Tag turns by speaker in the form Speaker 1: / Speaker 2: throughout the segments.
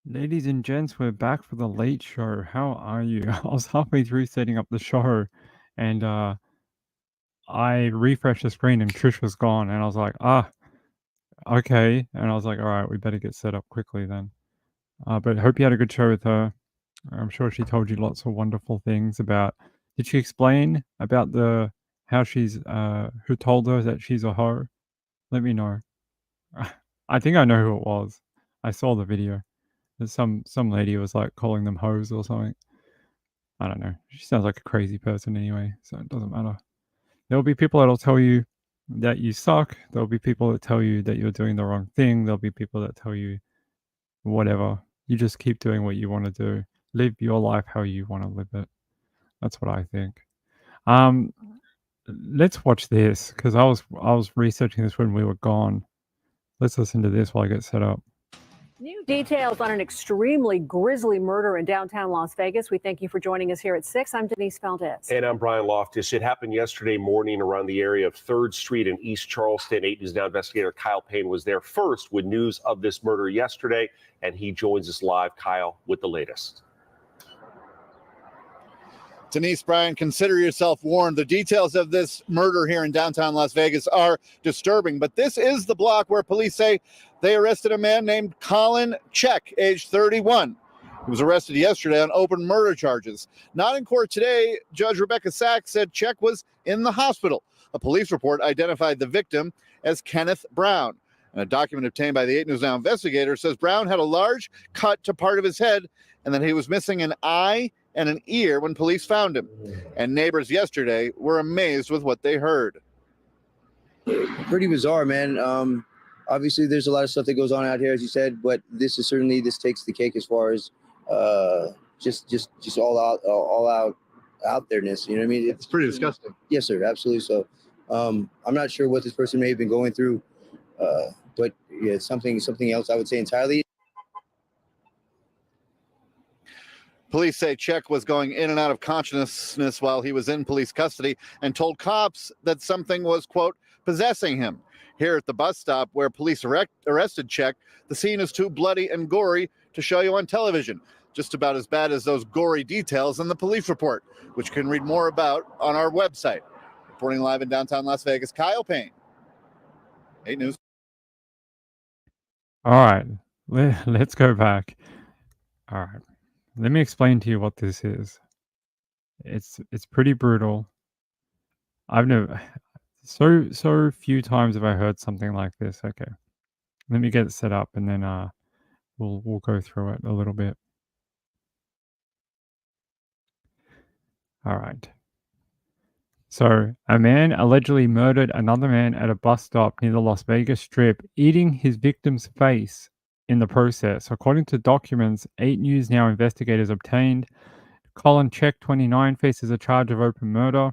Speaker 1: Ladies and gents, we're back for the late show. How are you? I was halfway through setting up the show and I refreshed the screen and Trish was gone. And I was like, okay. And I was like, all right, we better get set up quickly then. But hope you had a good show with her. I'm sure she told you lots of wonderful things about. Did she explain about how she's, who told her that she's a hoe? Let me know. I think I know who it was. I saw the video. There's some lady was like calling them hoes or something. I don't know. She sounds like a crazy person anyway, so it doesn't matter. There'll be people that'll tell you that you suck. There'll be people that tell you that you're doing the wrong thing. There'll be people that tell you whatever. You just keep doing what you want to do. Live your life how you want to live it. That's what I think. Um, let's watch this because I was researching this when we were gone. Let's listen to this while I get set up.
Speaker 2: New details on an extremely grisly murder in downtown Las Vegas. We thank you for joining us here at 6. I'm Denise Valdez.
Speaker 3: And I'm Brian Loftus. It happened yesterday morning around the area of 3rd Street in East Charleston. 8 News Now investigator Kyle Payne was there first with news of this murder yesterday, and he joins us live. Kyle, with the latest.
Speaker 4: Denise, Brian, consider yourself warned. The details of this murder here in downtown Las Vegas are disturbing, but this is the block where police say they arrested a man named Colin Check, age 31. He was arrested yesterday on open murder charges. Not in court today, Judge Rebecca Sachs said Check was in the hospital. A police report identified the victim as Kenneth Brown. And a document obtained by the 8 News Now investigator says Brown had a large cut to part of his head and that he was missing an eye and an ear when police found him. And neighbors yesterday were amazed with what they heard.
Speaker 5: Pretty bizarre, man. Obviously, there's a lot of stuff that goes on out here, as you said, but this takes the cake as far as just all out outness. You know what I mean?
Speaker 4: It's pretty disgusting.
Speaker 5: Yes, sir. Absolutely. So, I'm not sure what this person may have been going through, but yeah, it's something else. I would say entirely.
Speaker 4: Police say Check was going in and out of consciousness while he was in police custody and told cops that something was, quote, possessing him. Here at the bus stop where police arrested Check, the scene is too bloody and gory to show you on television. Just about as bad as those gory details in the police report, which you can read more about on our website. Reporting live in downtown Las Vegas, Kyle Payne, 8 News.
Speaker 1: All right, let's go back. All right. Let me explain to you what this is. It's pretty brutal. I've never so few times have I heard something like this. Okay. Let me get it set up and then we'll go through it a little bit. All right. So, a man allegedly murdered another man at a bus stop near the Las Vegas Strip, eating his victim's face in the process. According to documents 8 News Now investigators obtained, Colin Check, 29, faces a charge of open murder.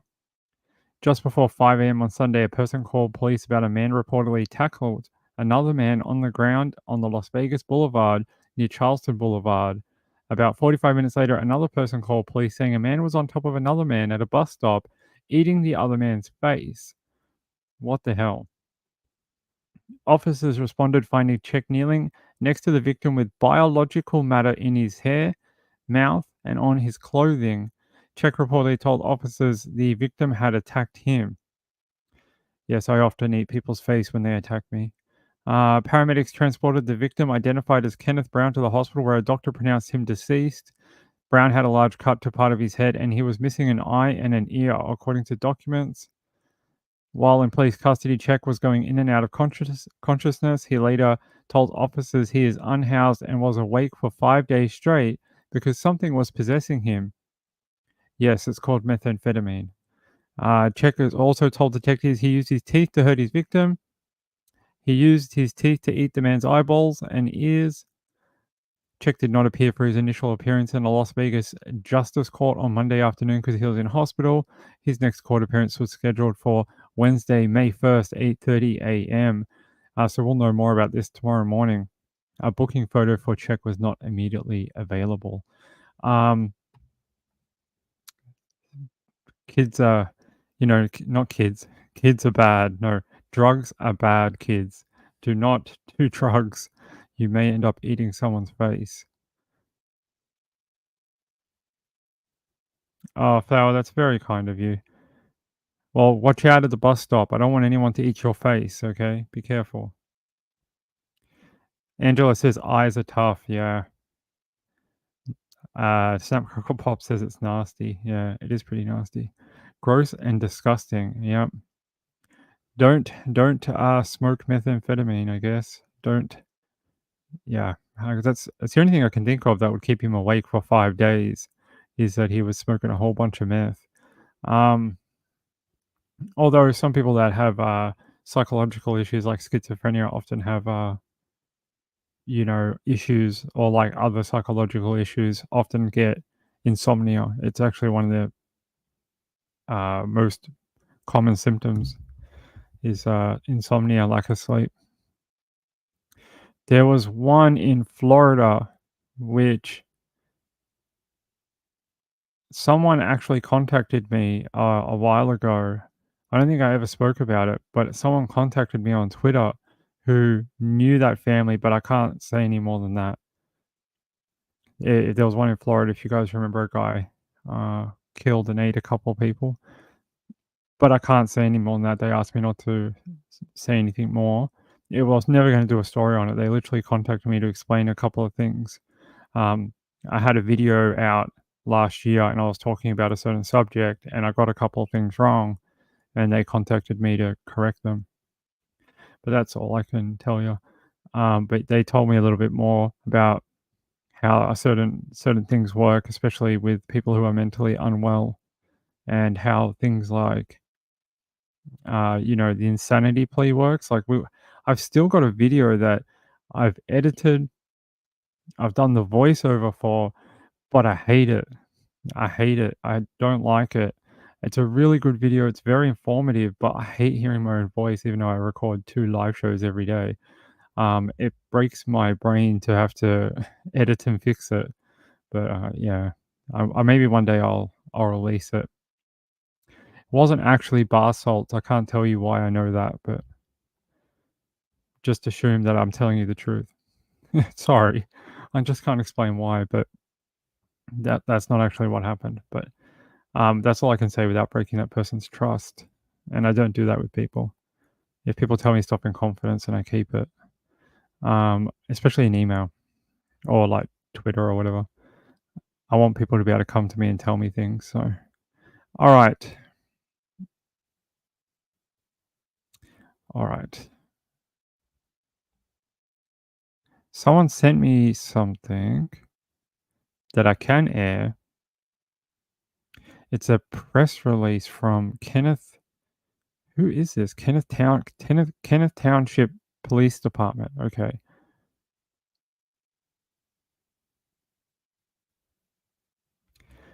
Speaker 1: Just before 5 a.m. on Sunday, a person called police about a man reportedly tackled another man on the ground on the Las Vegas Boulevard near Charleston Boulevard. About 45 minutes later, another person called police saying a man was on top of another man at a bus stop, eating the other man's face. What the hell? Officers responded, finding Check kneeling next to the victim with biological matter in his hair, mouth, and on his clothing. Check reportedly told officers the victim had attacked him. Yes, I often eat people's face when they attack me. Paramedics transported the victim, identified as Kenneth Brown, to the hospital where a doctor pronounced him deceased. Brown had a large cut to part of his head and he was missing an eye and an ear, according to documents. While in police custody, Check was going in and out of consciousness. He later told officers he is unhoused and was awake for 5 days straight because something was possessing him. Yes, it's called methamphetamine. Check has also told detectives he used his teeth to hurt his victim. He used his teeth to eat the man's eyeballs and ears. Check did not appear for his initial appearance in the Las Vegas Justice Court on Monday afternoon because he was in hospital. His next court appearance was scheduled for Wednesday, May 1st, 8:30 a.m. So we'll know more about this tomorrow morning. A booking photo for Check was not immediately available. Kids are, not kids. Kids are bad. No, drugs are bad, kids. Do not do drugs. You may end up eating someone's face. Oh, Flower, that's very kind of you. Well, watch out at the bus stop. I don't want anyone to eat your face, okay? Be careful. Angela says eyes are tough. Yeah. Snap Crackle Pop says it's nasty. Yeah, it is pretty nasty. Gross and disgusting. Yep. Don't smoke methamphetamine, I guess. Don't. Yeah. That's the only thing I can think of that would keep him awake for 5 days is that he was smoking a whole bunch of meth. Although some people that have psychological issues like schizophrenia often have issues or like other psychological issues often get insomnia. It's actually one of the most common symptoms is insomnia, lack of sleep. There was one in Florida which someone actually contacted me a while ago. I don't think I ever spoke about it, but someone contacted me on Twitter who knew that family, but I can't say any more than that. There was one in Florida, if you guys remember, a guy killed and ate a couple of people. But I can't say any more than that. They asked me not to say anything more. I was never going to do a story on it. They literally contacted me to explain a couple of things. I had a video out last year and I was talking about a certain subject and I got a couple of things wrong and they contacted me to correct them. But that's all I can tell you. But they told me a little bit more about how certain things work, especially with people who are mentally unwell, and how things like the insanity plea works. Like I've still got a video that I've edited, I've done the voiceover for, but I hate it. I don't like it. It's a really good video. It's very informative, but I hate hearing my own voice, even though I record 2 live shows every day. It breaks my brain to have to edit and fix it. But yeah, maybe one day I'll release it. It wasn't actually bar salts. I can't tell you why I know that, but just assume that I'm telling you the truth. Sorry, I just can't explain why, but that's not actually what happened. But that's all I can say without breaking that person's trust. And I don't do that with people. If people tell me stuff in confidence and I keep it, especially in email or like Twitter or whatever, I want people to be able to come to me and tell me things. So, all right. All right. Someone sent me something that I can air. It's a press release from Kenneth. Who is this? Kenneth Township Police Department. Okay.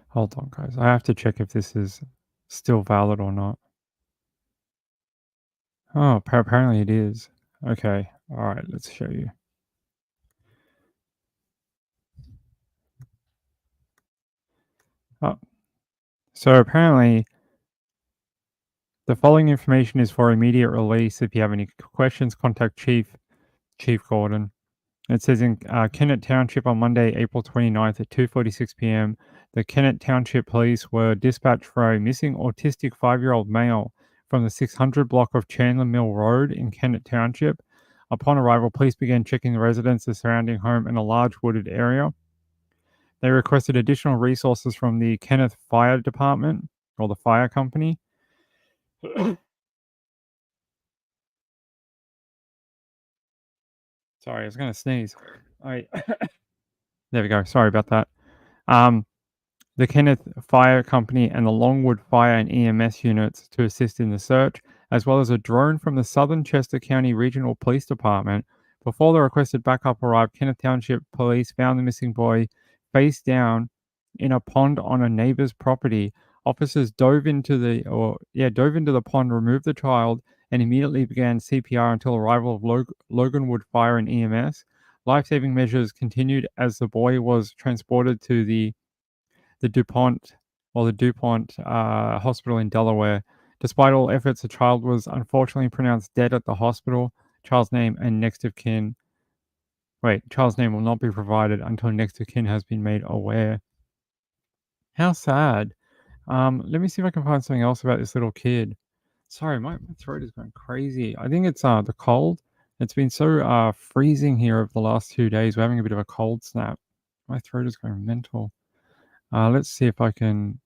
Speaker 1: Hold on, guys. I have to check if this is still valid or not. Oh, apparently it is. Okay. All right. Let's show you. Oh. So apparently the following information is for immediate release. If you have any questions, contact Chief Gordon. It says in Kennett Township on Monday, April 29th at 2:46 p.m., the Kennett Township Police were dispatched for a missing autistic 5-year-old male from the 600 block of Chandler Mill Road in Kennett Township. Upon arrival, police began checking the residence, the surrounding home, and a large wooded area. They requested additional resources from the Kenneth Fire Department, or the fire company. Sorry, I was going to sneeze. There we go. Sorry about that. The Kenneth Fire Company and the Longwood Fire and EMS units to assist in the search, as well as a drone from the Southern Chester County Regional Police Department. Before the requested backup arrived, Kenneth Township Police found the missing boy face down in a pond on a neighbor's property. Officers dove into the pond, removed the child, and immediately began CPR until arrival of Loganwood Fire and EMS. Life-saving measures continued as the boy was transported to the DuPont Hospital in Delaware. Despite all efforts, the child was unfortunately pronounced dead at the hospital. Child's name and next of kin. Child's name will not be provided until next of kin has been made aware. How sad. Let me see if I can find something else about this little kid. Sorry, my throat is going crazy. I think it's the cold. It's been so freezing here over the last 2 days. We're having a bit of a cold snap. My throat is going mental. Let's see if I can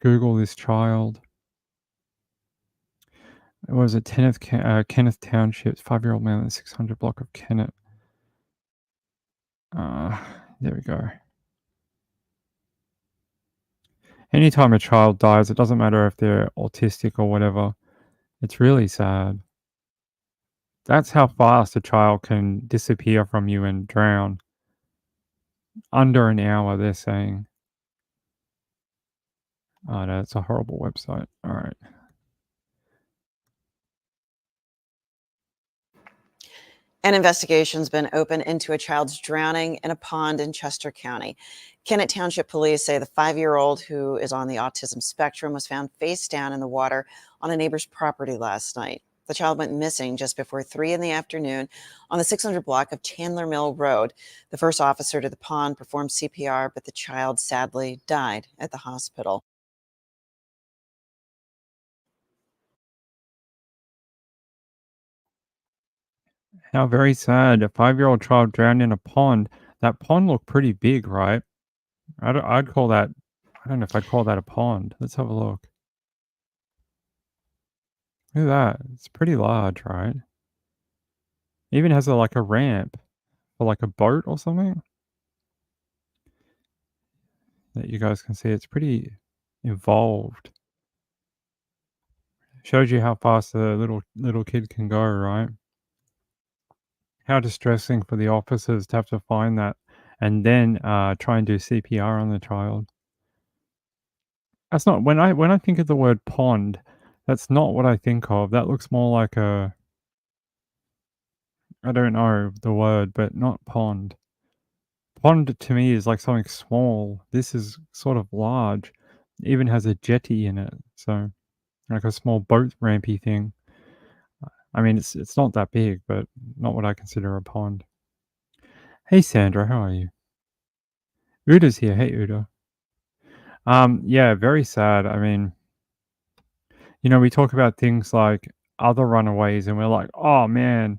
Speaker 1: Google this child. It was at Kenneth Township, 5-year-old man in the 600 block of Kennett. There we go. Anytime a child dies, it doesn't matter if they're autistic or whatever. It's really sad. That's how fast a child can disappear from you and drown. Under an hour, they're saying. Oh, no, it's a horrible website. All right.
Speaker 6: An investigation's been opened into a child's drowning in a pond in Chester County. Kennett Township Police say the 5-year-old, who is on the autism spectrum, was found face down in the water on a neighbor's property last night. The child went missing just before 3 in the afternoon on the 600 block of Chandler Mill Road. The first officer to the pond performed CPR, but the child sadly died at the hospital.
Speaker 1: How very sad. A 5-year-old child drowned in a pond. That pond looked pretty big, right? I'd call that, I don't know if I'd call that a pond. Let's have a look. Look at that. It's pretty large, right? It even has like a ramp for like a boat or something that you guys can see. It's pretty involved. Shows you how fast the little kid can go, right? How distressing for the officers to have to find that and then try and do CPR on the child. That's not when I think of the word pond, that's not what I think of. That looks more like I don't know the word, but not pond. Pond to me is like something small. This is sort of large. It even has a jetty in it, so like a small boat rampy thing. I mean, it's not that big, but not what I consider a pond. Hey Sandra, how are you? Uda's here. Hey Uda. Yeah, very sad. I mean, we talk about things like other runaways and we're like, oh man,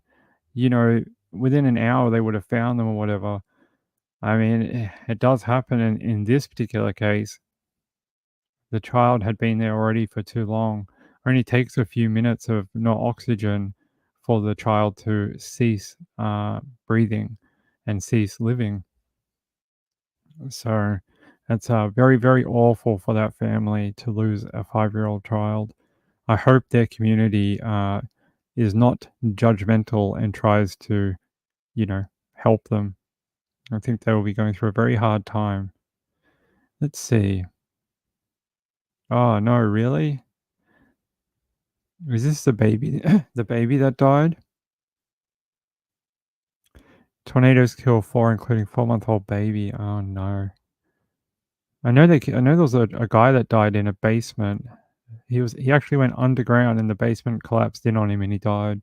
Speaker 1: within an hour they would have found them or whatever. I mean, it does happen in this particular case. The child had been there already for too long. It only takes a few minutes of no oxygen for the child to cease breathing and cease living. So it's very, very awful for that family to lose a 5-year-old child. I hope their community is not judgmental and tries to, help them. I think they will be going through a very hard time. Let's see. Oh, no, really? Is this the baby? The baby that died? Tornadoes kill 4, including 4-month-old baby. Oh, no. I know there was a guy that died in a basement. He actually went underground and the basement collapsed in on him and he died.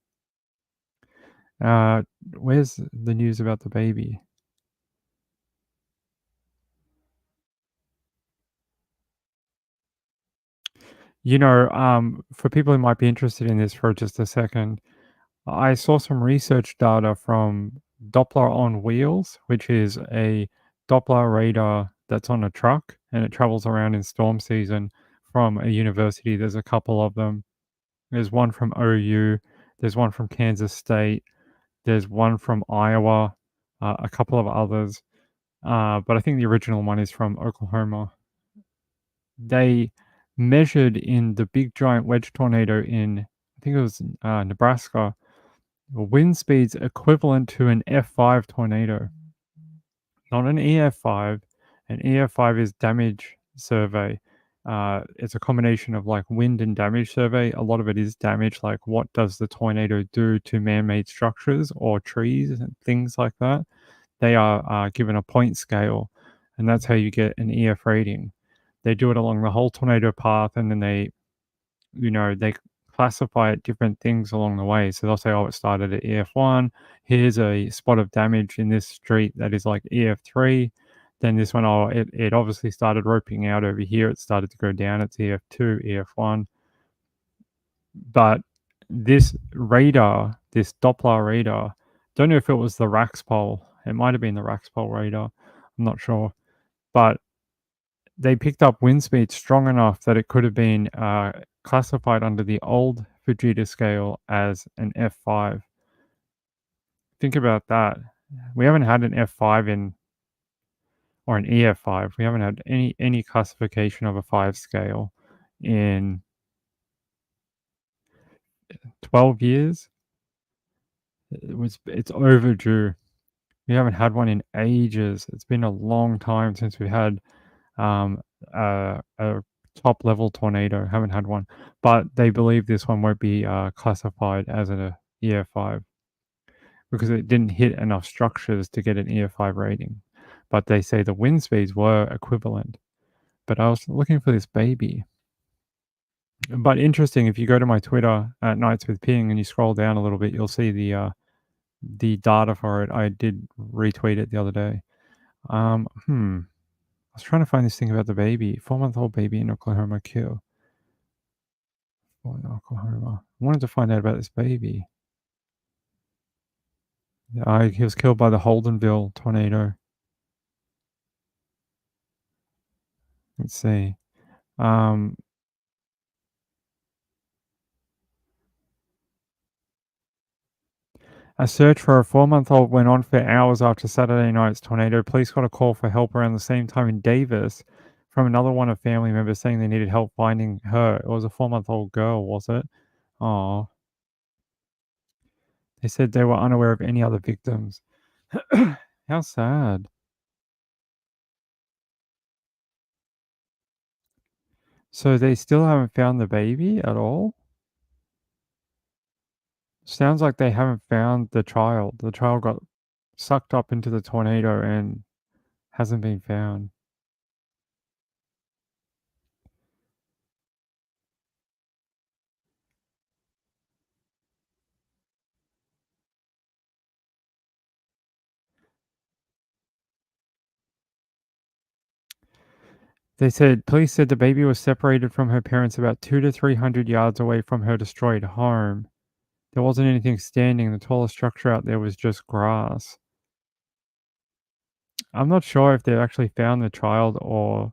Speaker 1: Where's the news about the baby? For people who might be interested in this for just a second, I saw some research data from Doppler on Wheels, which is a Doppler radar that's on a truck and it travels around in storm season from a university. There's a couple of them. There's one from OU. There's one from Kansas State. There's one from Iowa. A couple of others. But I think the original one is from Oklahoma. They measured in the big giant wedge tornado in, I think it was Nebraska, wind speeds equivalent to an F5 tornado. Not an EF5. An EF5 is damage survey. It's a combination of like wind and damage survey. A lot of it is damage, like what does the tornado do to man-made structures or trees and things like that. They are given a point scale, and that's how you get an EF rating. They do it along the whole tornado path, and then they classify it different things along the way. So they'll say, oh, it started at EF1. Here's a spot of damage in this street that is like EF3. Then this one, it obviously started roping out over here. It started to go down. It's EF2, EF1. But this radar, this Doppler radar, don't know if it was the Raxpol. It might have been the Raxpol radar. I'm not sure. But they picked up wind speed strong enough that it could have been classified under the old Fujita scale as an F5. Think about that. We haven't had an F5 or an EF5. We haven't had any classification of a 5 scale in 12 years. It's overdue. We haven't had one in ages. It's been a long time since we had a top level tornado. Haven't had one, but they believe this one won't be classified as an EF5 because it didn't hit enough structures to get an EF5 rating. But they say the wind speeds were equivalent. But I was looking for this baby. But interesting, if you go to my Twitter at Nights with Ping and you scroll down a little bit, you'll see the data for it. I did retweet it the other day. I was trying to find this thing about the baby. 4-month-old baby in Oklahoma killed. Oklahoma. I wanted to find out about this baby. He was killed by the Holdenville tornado. Let's see. A search for a 4-month-old went on for hours after Saturday night's tornado. Police got a call for help around the same time in Davis from another one of family members saying they needed help finding her. It was a 4-month-old girl, was it? Oh. They said they were unaware of any other victims. How sad. So they still haven't found the baby at all? Sounds like they haven't found the child. The child got sucked up into the tornado and hasn't been found. Police said the baby was separated from her parents about 200 to 300 yards away from her destroyed home. There wasn't anything standing. The tallest structure out there was just grass. I'm not sure if they actually found the child or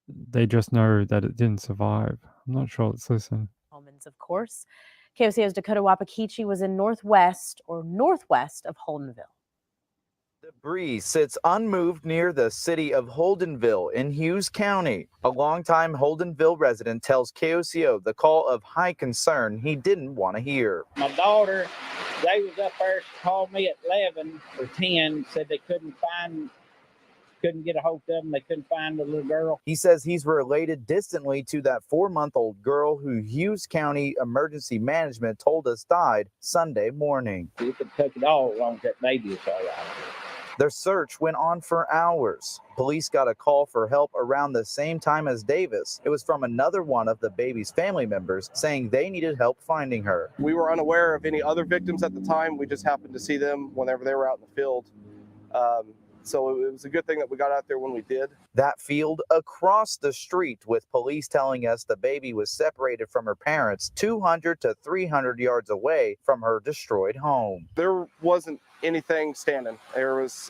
Speaker 1: they just know that it didn't survive. I'm not sure. Let's listen.
Speaker 7: Of course. KOCO's Dakota Wapakichi was in northwest of Holdenville.
Speaker 8: Debris sits unmoved near the city of Holdenville in Hughes County. A longtime Holdenville resident tells KOCO the call of high concern he didn't want to hear.
Speaker 9: My daughter, they was up there, she called me at 11 or 10, said they couldn't get a hold of them. They couldn't find the little girl.
Speaker 8: He says he's related distantly to that 4-month-old girl who Hughes County Emergency Management told us died Sunday morning.
Speaker 9: You could take it all as long as that baby is all right.
Speaker 8: Their search went on for hours. Police got a call for help around the same time as Davis. It was from another one of the baby's family members saying they needed help finding her.
Speaker 10: We were unaware of any other victims at the time. We just happened to see them whenever they were out in the field. So it was a good thing that we got out there when we did.
Speaker 8: That field across the street, with police telling us the baby was separated from her parents 200 to 300 yards away from her destroyed home.
Speaker 10: There wasn't anything standing. There was,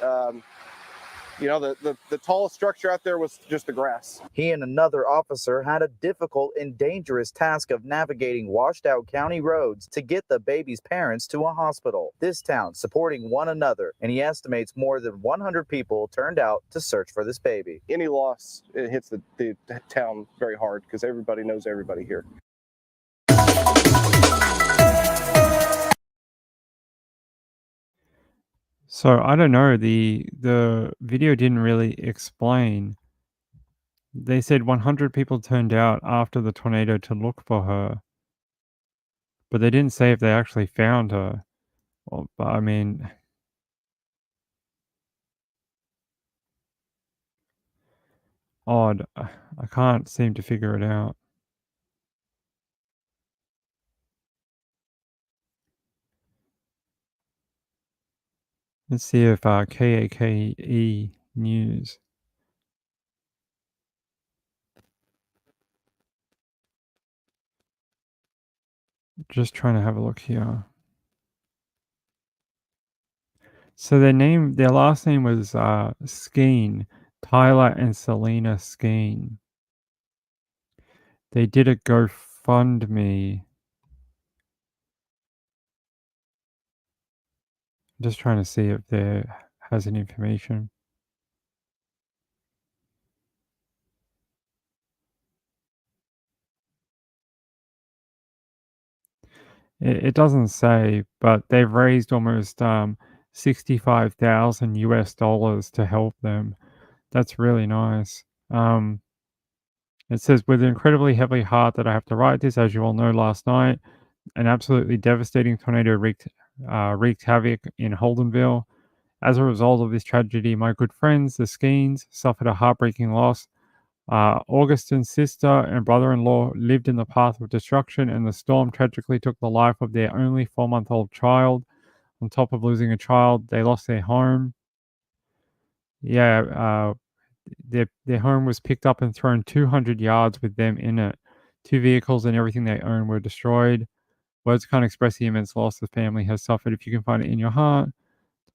Speaker 10: the tallest structure out there was just the grass.
Speaker 8: He and another officer had a difficult and dangerous task of navigating washed out county roads to get the baby's parents to a hospital. This town supporting one another, and he estimates more than 100 people turned out to search for this baby.
Speaker 10: Any loss, it hits the town very hard because everybody knows everybody here.
Speaker 1: So I don't know. The video didn't really explain. They said 100 people turned out after the tornado to look for her, but they didn't say if they actually found her. Well, but I mean, odd. I can't seem to figure it out. Let's see if KAKE news. Just trying to have a look here. So their last name was Skeen, Tyler and Selena Skeen. They did a GoFundMe. Just trying to see if there has any information. It doesn't say, but they've raised almost $65,000 to help them. That's really nice. It says, with incredibly heavy heart that I have to write this, as you all know, last night, an absolutely devastating tornado wreaked havoc in Holdenville. As a result of this tragedy, my good friends, the Skeens, suffered a heartbreaking loss. Augustin's sister and brother-in-law lived in the path of destruction, and the storm tragically took the life of their only 4-month-old child. On top of losing a child, they lost their home. Yeah, their home was picked up and thrown 200 yards with them in it. 2 vehicles and everything they owned were destroyed. Words can't express the immense loss the family has suffered. If you can find it in your heart,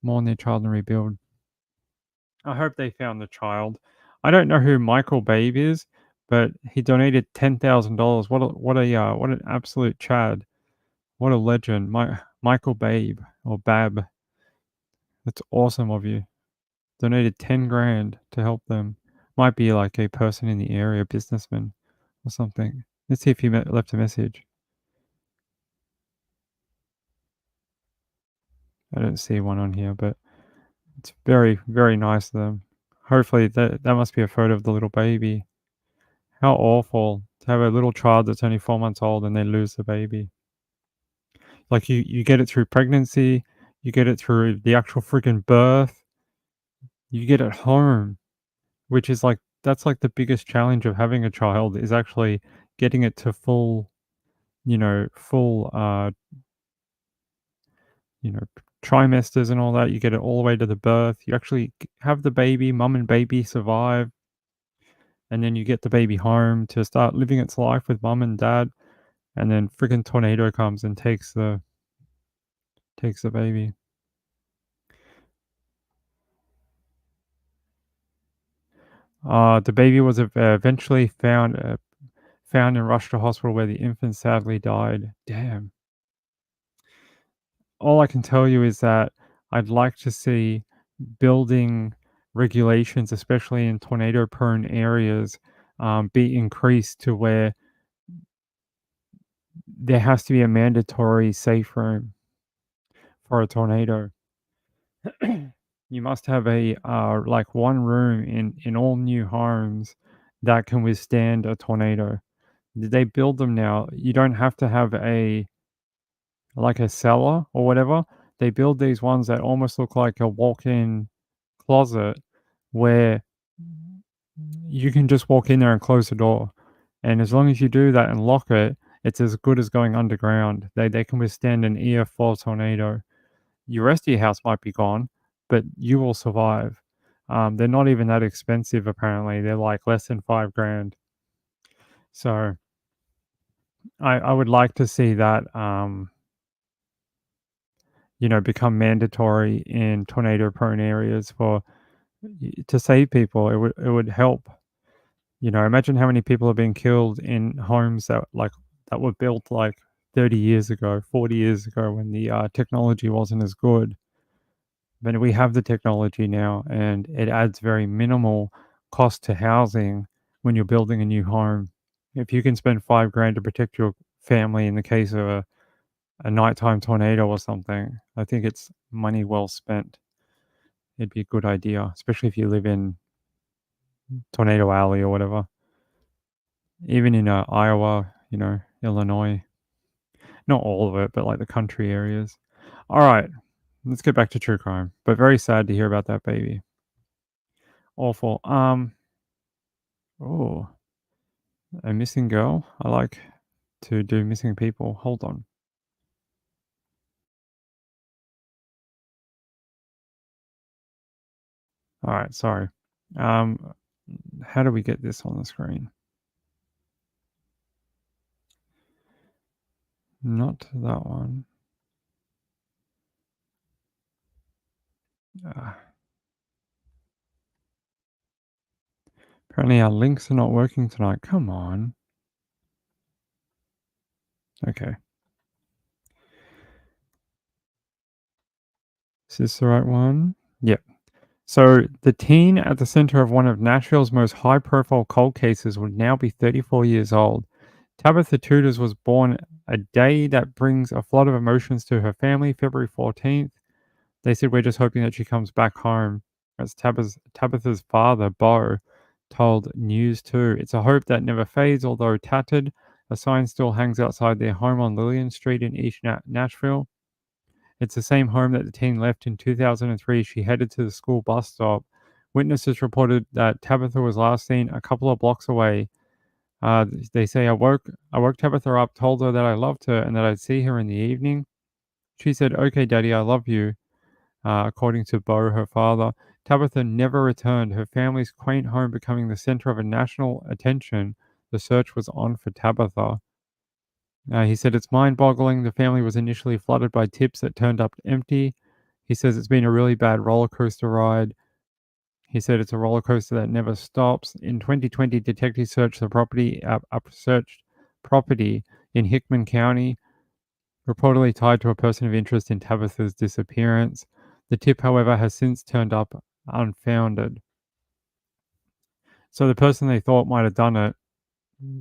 Speaker 1: mourn their child and rebuild. I hope they found the child. I don't know who Michael Babe is, but he donated $10,000. What an absolute Chad. What a legend. Michael Babe or Bab. That's awesome of you. Donated 10 grand to help them. Might be like a person in the area, businessman or something. Let's see if he left a message. I don't see one on here, but it's very, very nice of them. Hopefully that must be a photo of the little baby. How awful to have a little child that's only 4 months old and then lose the baby. Like you get it through pregnancy, you get it through the actual freaking birth, you get it home, which is like that's like the biggest challenge of having a child is actually getting it to full trimesters and all that. You get it all the way to the birth. You actually have the baby, mum and baby survive, and then you get the baby home to start living its life with mum and dad, and then freaking tornado comes and takes the baby. The baby was eventually found and rushed to hospital where the infant sadly died. Damn. All I can tell you is that I'd like to see building regulations, especially in tornado-prone areas, be increased to where there has to be a mandatory safe room for a tornado. You must have a like one room in all new homes that can withstand a tornado. They build them now. You don't have to have a cellar or whatever. They build these ones that almost look like a walk-in closet where you can just walk in there and close the door. And as long as you do that and lock it, it's as good as going underground. They can withstand an EF4 tornado. Your rest of your house might be gone, but you will survive. They're not even that expensive, apparently. They're like less than $5 grand. So I would like to see that, become mandatory in tornado-prone areas to save people. It would help. Imagine how many people have been killed in homes that were built like 30 years ago, 40 years ago when the technology wasn't as good. But we have the technology now, and it adds very minimal cost to housing when you're building a new home. If you can spend $5 grand to protect your family in the case of a nighttime tornado or something, I think it's money well spent. It'd be a good idea, especially if you live in Tornado Alley or whatever. Even in Iowa, Illinois. Not all of it, but like the country areas. All right, let's get back to true crime. But very sad to hear about that baby. Awful. Oh, a missing girl. I like to do missing people. Hold on. All right, sorry. How do we get this on the screen? Not that one. Apparently our links are not working tonight. Come on. Okay. Is this the right one? Yep. So the teen at the center of one of Nashville's most high-profile cold cases would now be 34 years old. Tabitha Tutors was born a day that brings a flood of emotions to her family, February 14th. They said, "We're just hoping that she comes back home." As Tabitha's father, Bo, told News 2. It's a hope that never fades, although tattered. A sign still hangs outside their home on Lillian Street in East Nashville. It's the same home that the teen left in 2003. She headed to the school bus stop. Witnesses reported that Tabitha was last seen a couple of blocks away. They say, I woke Tabitha up, told her that I loved her and that I'd see her in the evening. She said, "Okay, Daddy, I love you," according to Bo, her father. Tabitha never returned, her family's quaint home becoming the center of a national attention. The search was on for Tabitha. He said, "It's mind-boggling. The family was initially flooded by tips that turned up empty." He says, "It's been a really bad roller coaster ride." He said, "It's a roller coaster that never stops." In 2020, detectives searched property in Hickman County, reportedly tied to a person of interest in Tabitha's disappearance. The tip, however, has since turned up unfounded. So the person they thought might have done it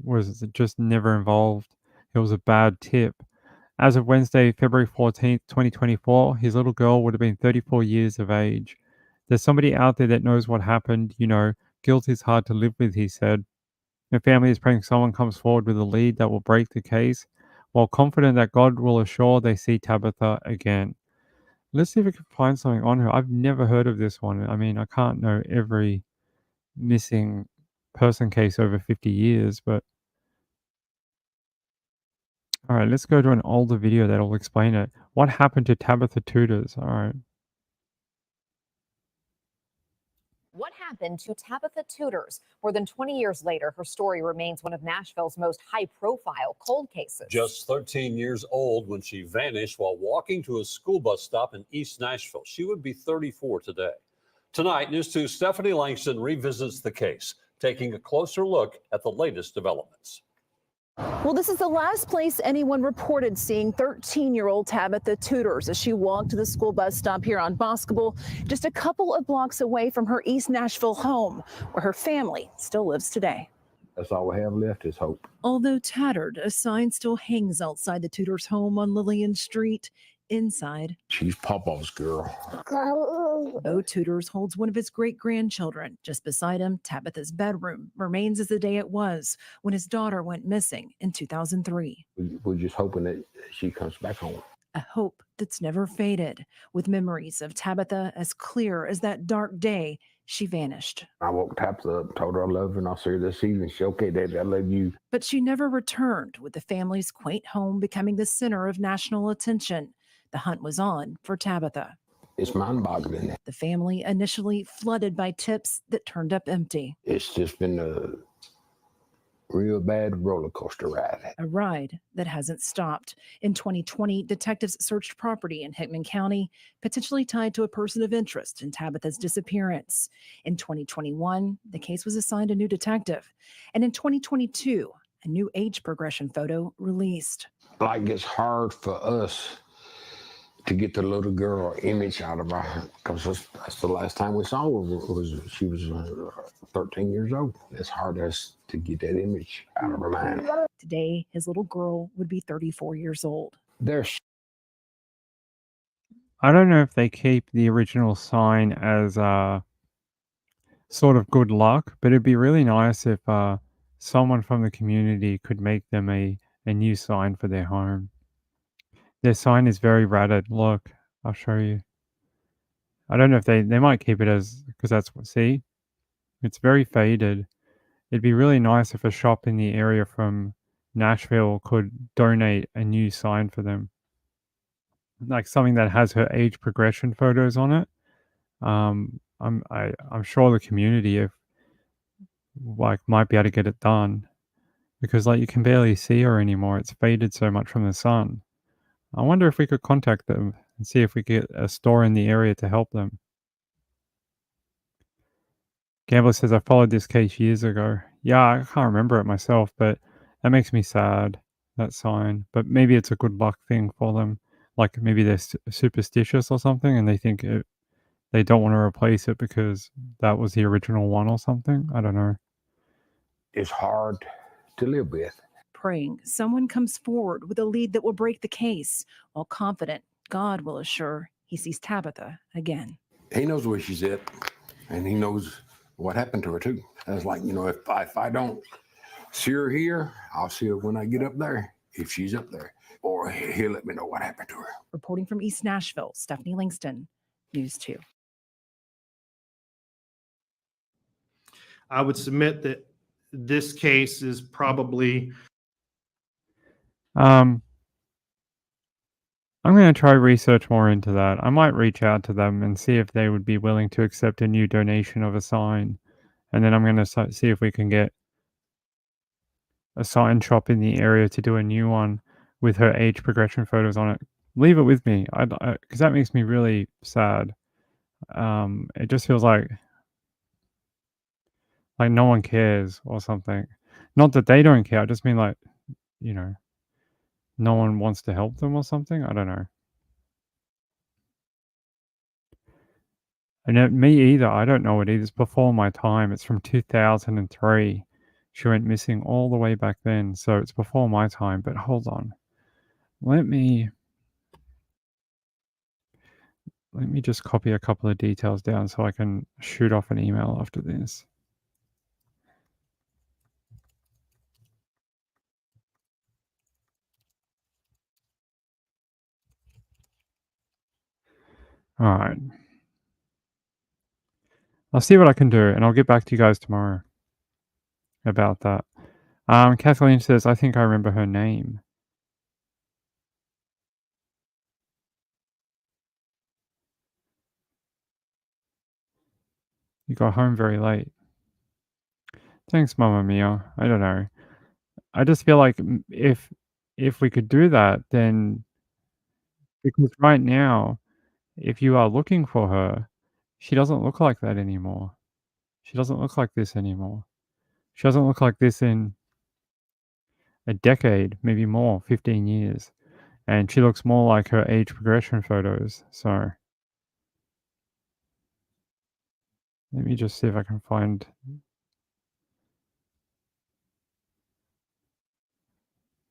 Speaker 1: was just never involved. It was a bad tip. As of Wednesday, February 14th, 2024, his little girl would have been 34 years of age. "There's somebody out there that knows what happened. You know, guilt is hard to live with," he said. The family is praying someone comes forward with a lead that will break the case, while confident that God will assure they see Tabitha again. Let's see if we can find something on her. I've never heard of this one. I mean, I can't know every missing person case over 50 years, but all right, let's go to an older video that'll explain it. What happened to Tabitha Tutors? All right.
Speaker 11: What happened to Tabitha Tutors? More than 20 years later, her story remains one of Nashville's most high-profile cold cases.
Speaker 12: Just 13 years old when she vanished while walking to a school bus stop in East Nashville. She would be 34 today. Tonight, News 2's Stephanie Langston revisits the case, taking a closer look at the latest developments.
Speaker 13: Well, this is the last place anyone reported seeing 13-year-old Tabitha Tutors as she walked to the school bus stop here on Boscobel, just a couple of blocks away from her East Nashville home, where her family still lives today.
Speaker 14: That's all we have left is hope.
Speaker 13: Although tattered, a sign still hangs outside the Tutors' home on Lillian Street. Inside,
Speaker 14: she's Papa's girl.
Speaker 13: Bo Tutors holds one of his great-grandchildren. Just beside him, Tabitha's bedroom remains as the day it was when his daughter went missing in 2003.
Speaker 14: We're just hoping that she comes back home.
Speaker 13: A hope that's never faded, with memories of Tabitha as clear as that dark day she vanished.
Speaker 14: I woke Tabitha up, told her I love her, and I'll see her this evening. She, "Okay, Daddy, I love you."
Speaker 13: But she never returned, with the family's quaint home becoming the center of national attention. The hunt was on for Tabitha.
Speaker 14: It's mind-boggling.
Speaker 13: The family initially flooded by tips that turned up empty.
Speaker 14: It's just been a real bad roller coaster ride.
Speaker 13: A ride that hasn't stopped. In 2020, detectives searched property in Hickman County, potentially tied to a person of interest in Tabitha's disappearance. In 2021, the case was assigned a new detective. And in 2022, a new age progression photo released.
Speaker 14: Like, it's hard for us to get the little girl image out of her, because that's the last time we saw her. She was 13 years old. It's hard for us to get that image out of her mind.
Speaker 13: Today, his little girl would be 34 years old.
Speaker 1: I don't know if they keep the original sign as sort of good luck, but it'd be really nice if someone from the community could make them a new sign for their home. Their sign is very ratted. Look, I'll show you. I don't know if they might keep it as, because that's what, see? It's very faded. It'd be really nice if a shop in the area from Nashville could donate a new sign for them. Like something that has her age progression photos on it. I'm sure the community if might be able to get it done because you can barely see her anymore. It's faded so much from the sun. I wonder if we could contact them and see if we get a store in the area to help them. Gambler says I followed this case years ago. Yeah, I can't remember it myself, but that makes me sad, that sign. But maybe it's a good luck thing for them. Maybe they're superstitious or something and they think they don't want to replace it because that was the original one or something. I don't know.
Speaker 14: It's hard to live with.
Speaker 13: Praying someone comes forward with a lead that will break the case, while confident God will assure he sees Tabitha again.
Speaker 14: He knows where she's at, and he knows what happened to her too. It's if I don't see her here, I'll see her when I get up there, if she's up there, or he'll let me know what happened to her.
Speaker 13: Reporting from East Nashville, Stephanie Langston, News 2.
Speaker 15: I would submit that this case is probably.
Speaker 1: I'm going to try research more into that. I might reach out to them and see if they would be willing to accept a new donation of a sign. And then I'm going to see if we can get a sign shop in the area to do a new one with her age progression photos on it. Leave it with me, because that makes me really sad. It just feels like no one cares or something. Not that they don't care. I just mean no one wants to help them or something. I don't know. And me either. I don't know it either. It's before my time. It's from 2003. She went missing all the way back then. So it's before my time. But hold on. Let me just copy a couple of details down so I can shoot off an email after this. All right. I'll see what I can do, and I'll get back to you guys tomorrow about that. Kathleen says, I think I remember her name. You got home very late. Thanks, Mamma Mia. I don't know. I just feel like if we could do that, then because right now, if you are looking for her, she doesn't look like that anymore. She doesn't look like this anymore. She doesn't look like this in a decade, maybe more, 15 years. And she looks more like her age progression photos. So let me just see if I can find.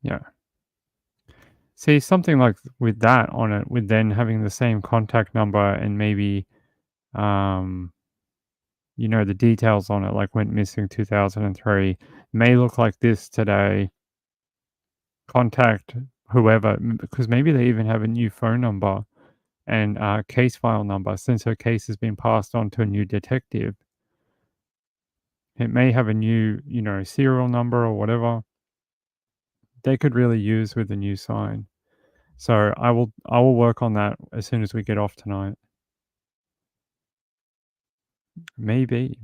Speaker 1: Yeah. See, something like with that on it, with then having the same contact number and maybe, the details on it, like went missing 2003, may look like this today. Contact whoever, because maybe they even have a new phone number and case file number since her case has been passed on to a new detective. It may have a new, serial number or whatever. They could really use with the new sign. So I will work on that as soon as we get off tonight. Maybe.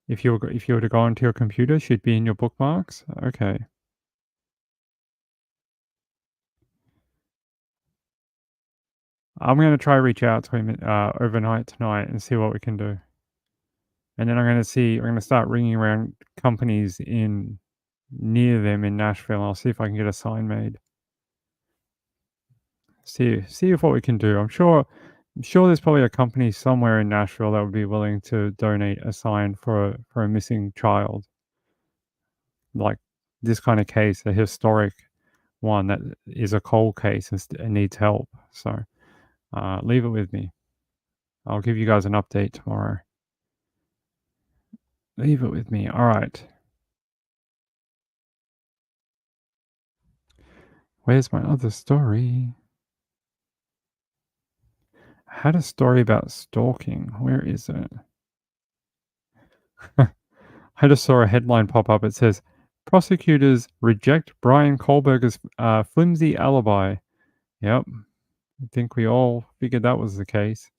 Speaker 1: If you were to go onto your computer, she'd be in your bookmarks. Okay. I'm going to try reach out to him overnight tonight and see what we can do. And then I'm going to start ringing around companies near them in Nashville. I'll see if I can get a sign made. See if what we can do. I'm sure there's probably a company somewhere in Nashville that would be willing to donate a sign for a missing child. Like this kind of case, a historic one that is a cold case and needs help. So leave it with me. I'll give you guys an update tomorrow. Leave it with me. All right. Where's my other story? I had a story about stalking. Where is it? I just saw a headline pop up. It says, prosecutors reject Brian Kohlberger's flimsy alibi. Yep. I think we all figured that was the case.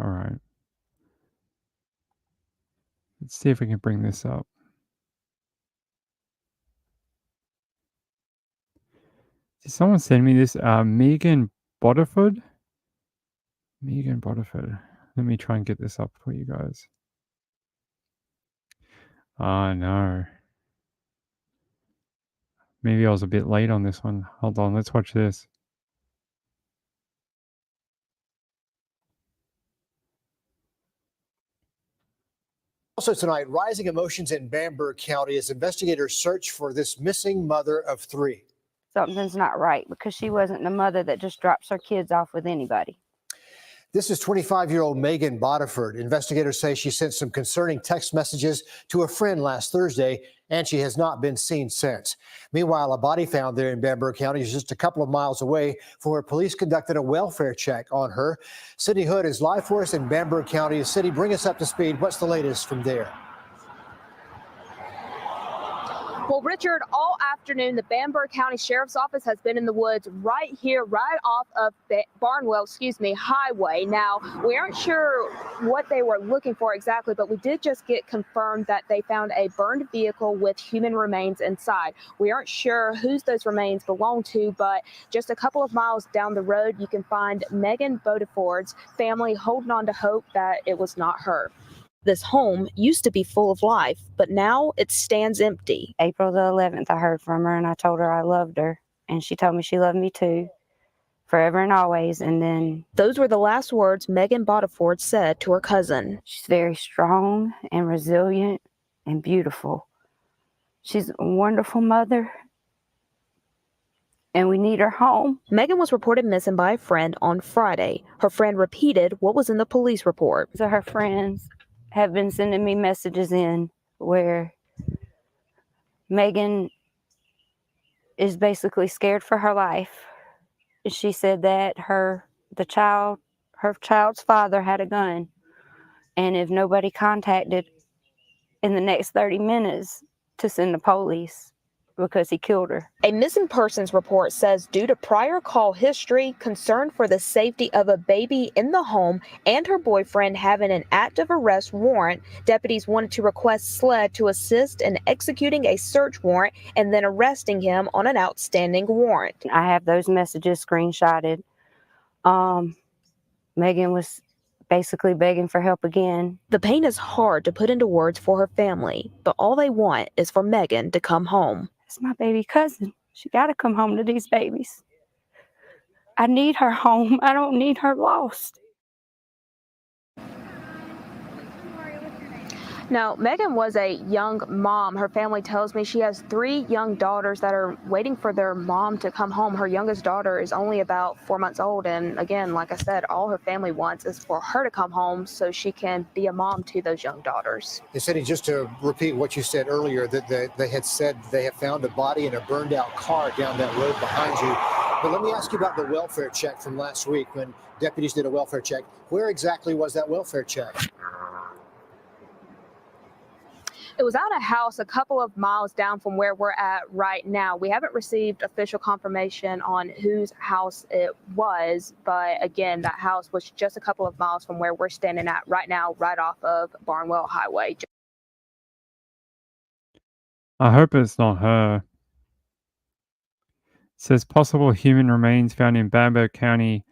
Speaker 1: All right. Let's see if we can bring this up. Did someone send me this? Megan Bodford? Megan Bodford. Let me try and get this up for you guys. Oh, no. Maybe I was a bit late on this one. Hold on, let's watch this.
Speaker 16: Also tonight, rising emotions in Bamberg County as investigators search for this missing mother of three.
Speaker 17: Something's not right because she wasn't the mother that just drops her kids off with anybody.
Speaker 16: This is 25-year-old Megan Bodford. Investigators say she sent some concerning text messages to a friend last Thursday, and she has not been seen since. Meanwhile, a body found there in Bamberg County is just a couple of miles away from where police conducted a welfare check on her. Sydney Hood is live for us in Bamberg County. Sydney, bring us up to speed. What's the latest from there?
Speaker 18: Well, Richard, all afternoon, the Bamberg County Sheriff's Office has been in the woods right here, right off of Barnwell, Highway. Now, we aren't sure what they were looking for exactly, but we did just get confirmed that they found a burned vehicle with human remains inside. We aren't sure whose those remains belong to, but just a couple of miles down the road, you can find Megan Bodford's family holding on to hope that it was not her. This home used to be full of life, but now it stands empty.
Speaker 17: April the 11th, I heard from her and I told her I loved her. And she told me she loved me too, forever and always. And then
Speaker 18: those were the last words Megan Bodford said to her cousin.
Speaker 17: She's very strong and resilient and beautiful. She's a wonderful mother. And we need her home.
Speaker 18: Megan was reported missing by a friend on Friday. Her friend repeated what was in the police report.
Speaker 17: So her friends have been sending me messages in where Megan is basically scared for her life. She said that her child's father had a gun, and if nobody contacted in the next 30 minutes to send the police because he killed her.
Speaker 18: A missing persons report says due to prior call history, concern for the safety of a baby in the home, and her boyfriend having an active arrest warrant, deputies wanted to request SLED to assist in executing a search warrant and then arresting him on an outstanding warrant.
Speaker 17: I have those messages screenshotted. Megan was basically begging for help again.
Speaker 18: The pain is hard to put into words for her family, but all they want is for Megan to come home.
Speaker 17: It's my baby cousin. She got to come home to these babies. I need her home. I don't need her lost.
Speaker 18: Now, Megan was a young mom. Her family tells me she has 3 young daughters that are waiting for their mom to come home. Her youngest daughter is only about 4 months old. And again, like I said, all her family wants is for her to come home so she can be a mom to those young daughters.
Speaker 16: They said, just to repeat what you said earlier, that they had said they have found a body in a burned out car down that road behind you. But let me ask you about the welfare check from last week when deputies did a welfare check. Where exactly was that welfare check?
Speaker 18: It was at a house a couple of miles down from where we're at right now. We haven't received official confirmation on whose house it was, but again, that house was just a couple of miles from where we're standing at right now, right off of Barnwell Highway.
Speaker 1: I hope it's not her. It says possible human remains found in Bamberg County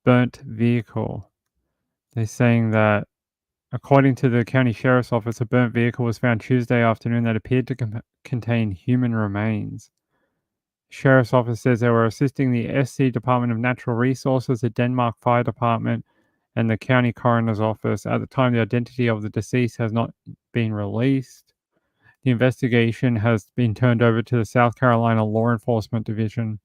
Speaker 1: burnt vehicle. They're saying that according to the county sheriff's office, a burnt vehicle was found Tuesday afternoon that appeared to contain human remains. The sheriff's office says they were assisting the SC Department of Natural Resources, the Denmark Fire Department, and the county coroner's office. At the time, the identity of the deceased has not been released. The investigation has been turned over to the South Carolina Law Enforcement Division.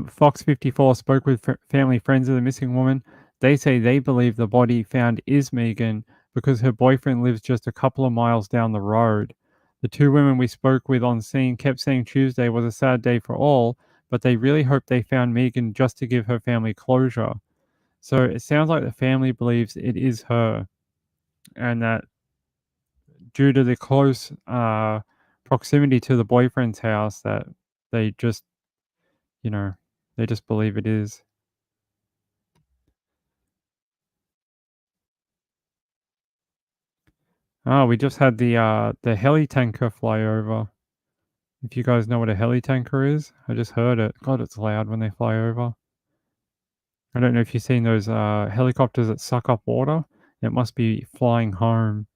Speaker 1: Fox 54 spoke with family friends of the missing woman. They say they believe the body found is Megan because her boyfriend lives just a couple of miles down the road. The 2 women we spoke with on scene kept saying Tuesday was a sad day for all, but they really hope they found Megan just to give her family closure. So it sounds like the family believes it is her, and that due to the close proximity to the boyfriend's house, that they just, They just believe it is. Oh, we just had the heli tanker fly over. If you guys know what a heli tanker is, I just heard it. God, it's loud when they fly over. I don't know if you've seen those helicopters that suck up water. It must be flying home.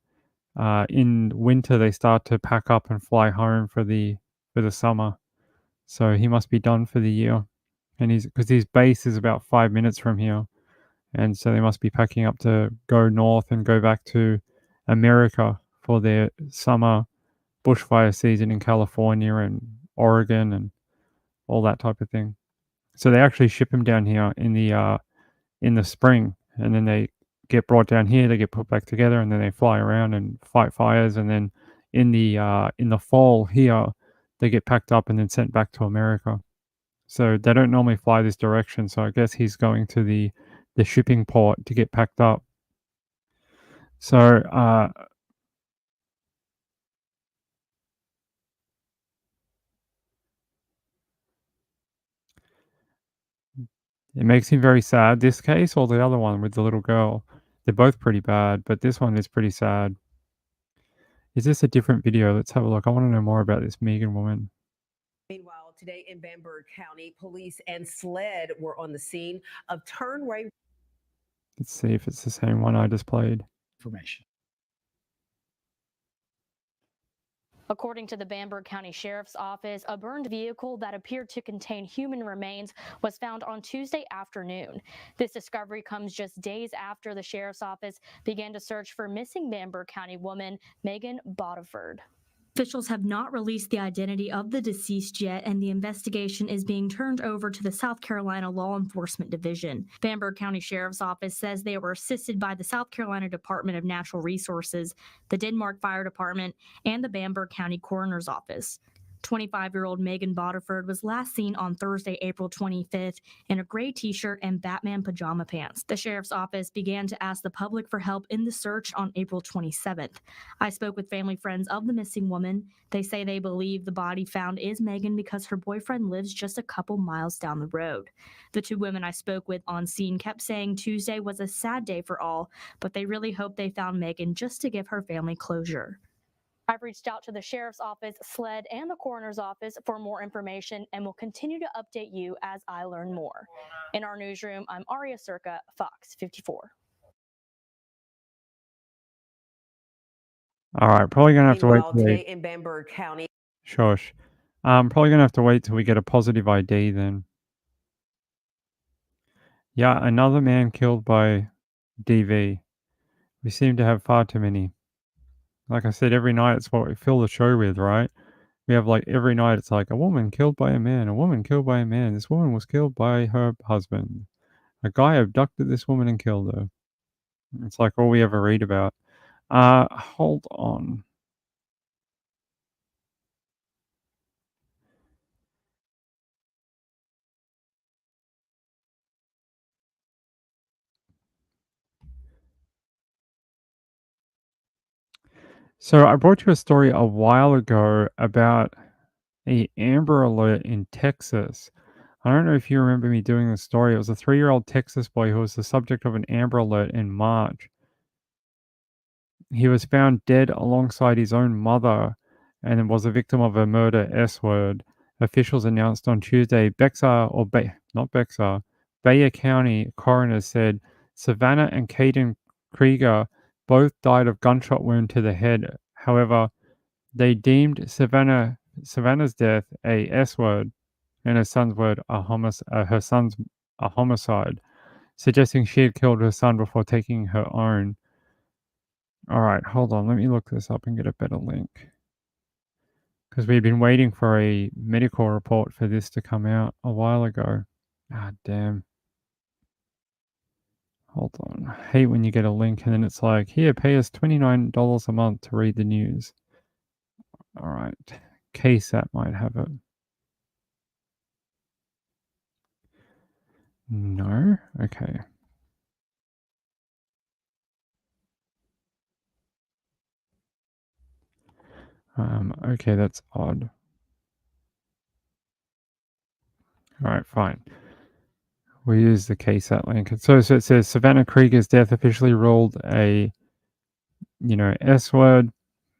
Speaker 1: In winter, they start to pack up and fly home for the summer. So he must be done for the year, and because his base is about 5 minutes from here, and so they must be packing up to go north and go back to America for their summer bushfire season in California and Oregon and all that type of thing. So they actually ship him down here in the spring, and then they get brought down here. They get put back together, and then they fly around and fight fires. And then in the fall here, they get packed up and then sent back to America. So they don't normally fly this direction. So I guess he's going to the shipping port to get packed up. So it makes me very sad. This case or the other one with the little girl, they're both pretty bad, but this one is pretty sad. Is this a different video? Let's have a look. I want to know more about this Megan woman.
Speaker 19: Meanwhile, today in Bamberg County, police and SLED were on the scene of Turnway.
Speaker 1: Let's see if it's the same one I just played.
Speaker 20: Information.
Speaker 21: According to the Bamberg County Sheriff's Office, a burned vehicle that appeared to contain human remains was found on Tuesday afternoon. This discovery comes just days after the Sheriff's Office began to search for missing Bamberg County woman Megan Bodford.
Speaker 22: Officials have not released the identity of the deceased yet, and the investigation is being turned over to the South Carolina Law Enforcement Division. Bamberg County Sheriff's Office says they were assisted by the South Carolina Department of Natural Resources, the Denmark Fire Department, and the Bamberg County Coroner's Office. 25-year-old Megan Bodford was last seen on Thursday, April 25th, in a gray t-shirt and Batman pajama pants. The sheriff's office began to ask the public for help in the search on April 27th. I spoke with family friends of the missing woman. They say they believe the body found is Megan because her boyfriend lives just a couple miles down the road. The two women I spoke with on scene kept saying Tuesday was a sad day for all, but they really hope they found Megan just to give her family closure.
Speaker 21: I've reached out to the Sheriff's Office, SLED, and the Coroner's Office for more information and will continue to update you as I learn more. In our newsroom, I'm Aria Circa, Fox 54.
Speaker 1: All right, probably going to have to wait.
Speaker 19: Meanwhile, today in Bamberg County.
Speaker 1: Shush. Probably going to have to wait till we get a positive ID then. Yeah, another man killed by DV. We seem to have far too many. Like I said, every night it's what we fill the show with, right? We have like every night it's like a woman killed by a man, a woman killed by a man. This woman was killed by her husband. A guy abducted this woman and killed her. It's like all we ever read about. Hold on. So I brought you a story a while ago about a Amber Alert in Texas. I don't know if you remember me doing this story. It was a 3-year-old Texas boy who was the subject of an Amber Alert in March. He was found dead alongside his own mother and was a victim of a murder S-word. Officials announced on Tuesday, Bayer County coroner said Savannah and Caden Krieger both died of gunshot wound to the head. However, they deemed Savannah's death a S-word and her son's a homicide, suggesting she had killed her son before taking her own. All right, hold on. Let me look this up and get a better link. Because we'd been waiting for a medical report for this to come out a while ago. Ah, damn. Hold on. I hate when you get a link and then it's like, here, pay us $29 a month to read the news. All right. KSAT might have it. No? Okay. Okay, that's odd. All right, fine. We use the KSAT link. So it says Savannah Krieger's death officially ruled a, S word